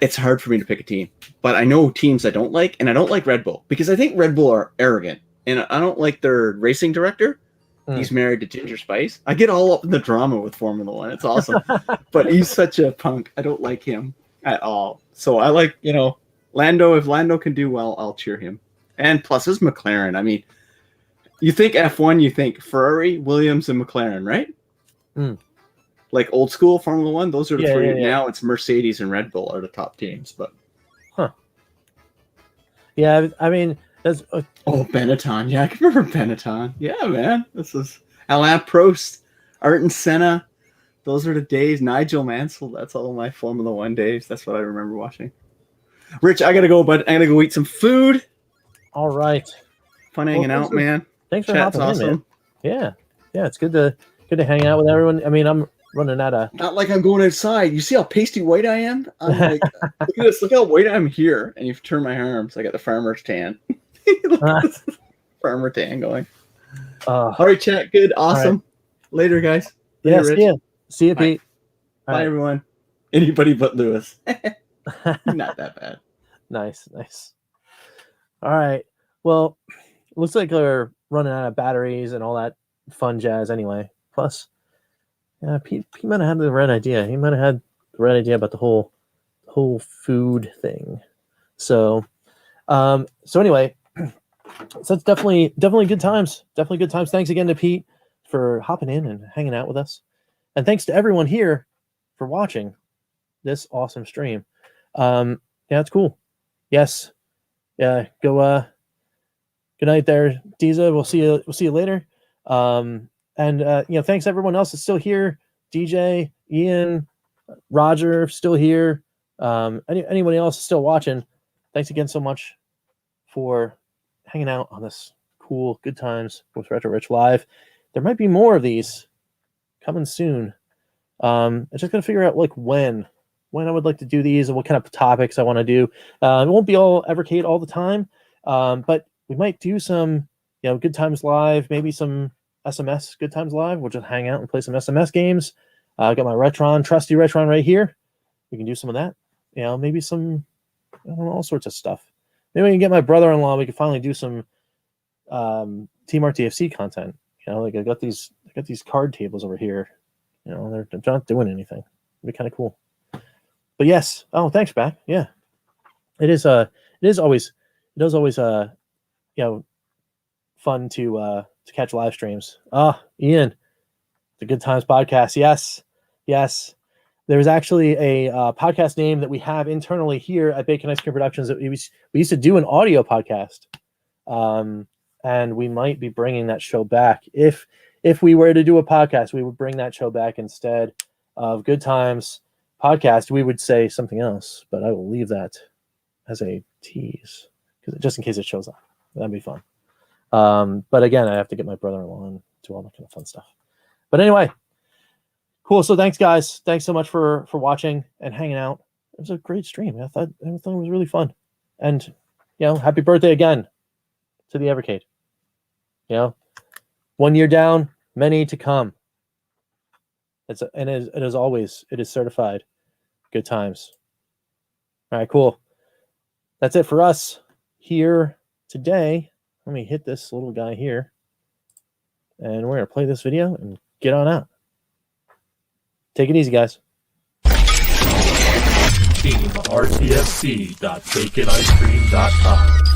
it's hard for me to pick a team. But I know teams I don't like, and I don't like Red Bull because I think Red Bull are arrogant, and I don't like their racing director. He's married to Ginger Spice. I get all up in the drama with Formula One. It's awesome. But he's such a punk. I don't like him at all. So I like, Lando. If Lando can do well, I'll cheer him. And plus, his McLaren. I mean, you think F1, you think Ferrari, Williams, and McLaren, right? Like old school Formula One. Those are the three. Yeah. Now it's Mercedes and Red Bull are the top teams. But yeah, I mean... Benetton. Yeah, I can remember Benetton. Yeah, man. This is Alain Prost, Ayrton Senna. Those are the days. Nigel Mansell. That's all my Formula One days. That's what I remember watching. Rich, I got to go, bud. I got to go eat some food. All right. Fun hanging out, man. Thanks for hopping in, man. Yeah. It's good to hang out with everyone. I mean, I'm running out of... Not like I'm going outside. You see how pasty white I am? I'm like, look at this. Look how white I'm here. And you've turned my arms. I got the farmer's tan. Farmer tan going. All right, chat. Good. Awesome. Right. Later, guys. Later, yeah. See you, Pete. Bye, everyone. Anybody but Lewis. Not that bad. Nice. All right. Well, looks like we're running out of batteries and all that fun jazz anyway. Plus, Pete might have had the right idea. He might have had the right idea about the whole food thing. So anyway, so it's definitely good times. Definitely good times. Thanks again to Pete for hopping in and hanging out with us. And thanks to everyone here for watching this awesome stream. It's cool. Yes. Yeah, go good night there, Diza. We'll see you later. Thanks everyone else that's still here. DJ, Ian, Roger still here. Anyone else still watching. Thanks again so much for hanging out on this cool Good Times with Retro Rich Live. There might be more of these coming soon. I'm just gonna figure out like when I would like to do these and what kind of topics I want to do. It won't be all Evercade all the time, but we might do some Good Times Live, maybe some SMS Good Times Live. We'll just hang out and play some SMS games. I got my trusty Retron right here. We can do some of that. Maybe some all sorts of stuff. Maybe we can get my brother-in-law. We can finally do some Team RTFC content. Like I got these card tables over here. They're not doing anything. It'd be kind of cool. But yes. Oh, thanks, back. Yeah. It is always fun to catch live streams. Ian, the Good Times podcast. Yes. There's actually a podcast name that we have internally here at Bacon Ice Cream Productions that we used to do an audio podcast, and we might be bringing that show back. If we were to do a podcast, we would bring that show back instead of Good Times podcast. We would say something else, but I will leave that as a tease just in case it shows up. That'd be fun. But again, I have to get my brother-in-law and do all that kind of fun stuff. But anyway, cool. So thanks, guys. Thanks so much for watching and hanging out. It was a great stream. I thought it was really fun. And, happy birthday again to the Evercade. 1 year down, many to come. It is certified. Good times. All right, cool. That's it for us here today. Let me hit this little guy here. And we're going to play this video and get on out. Take it easy, guys. Team RTFC.baconicecream.com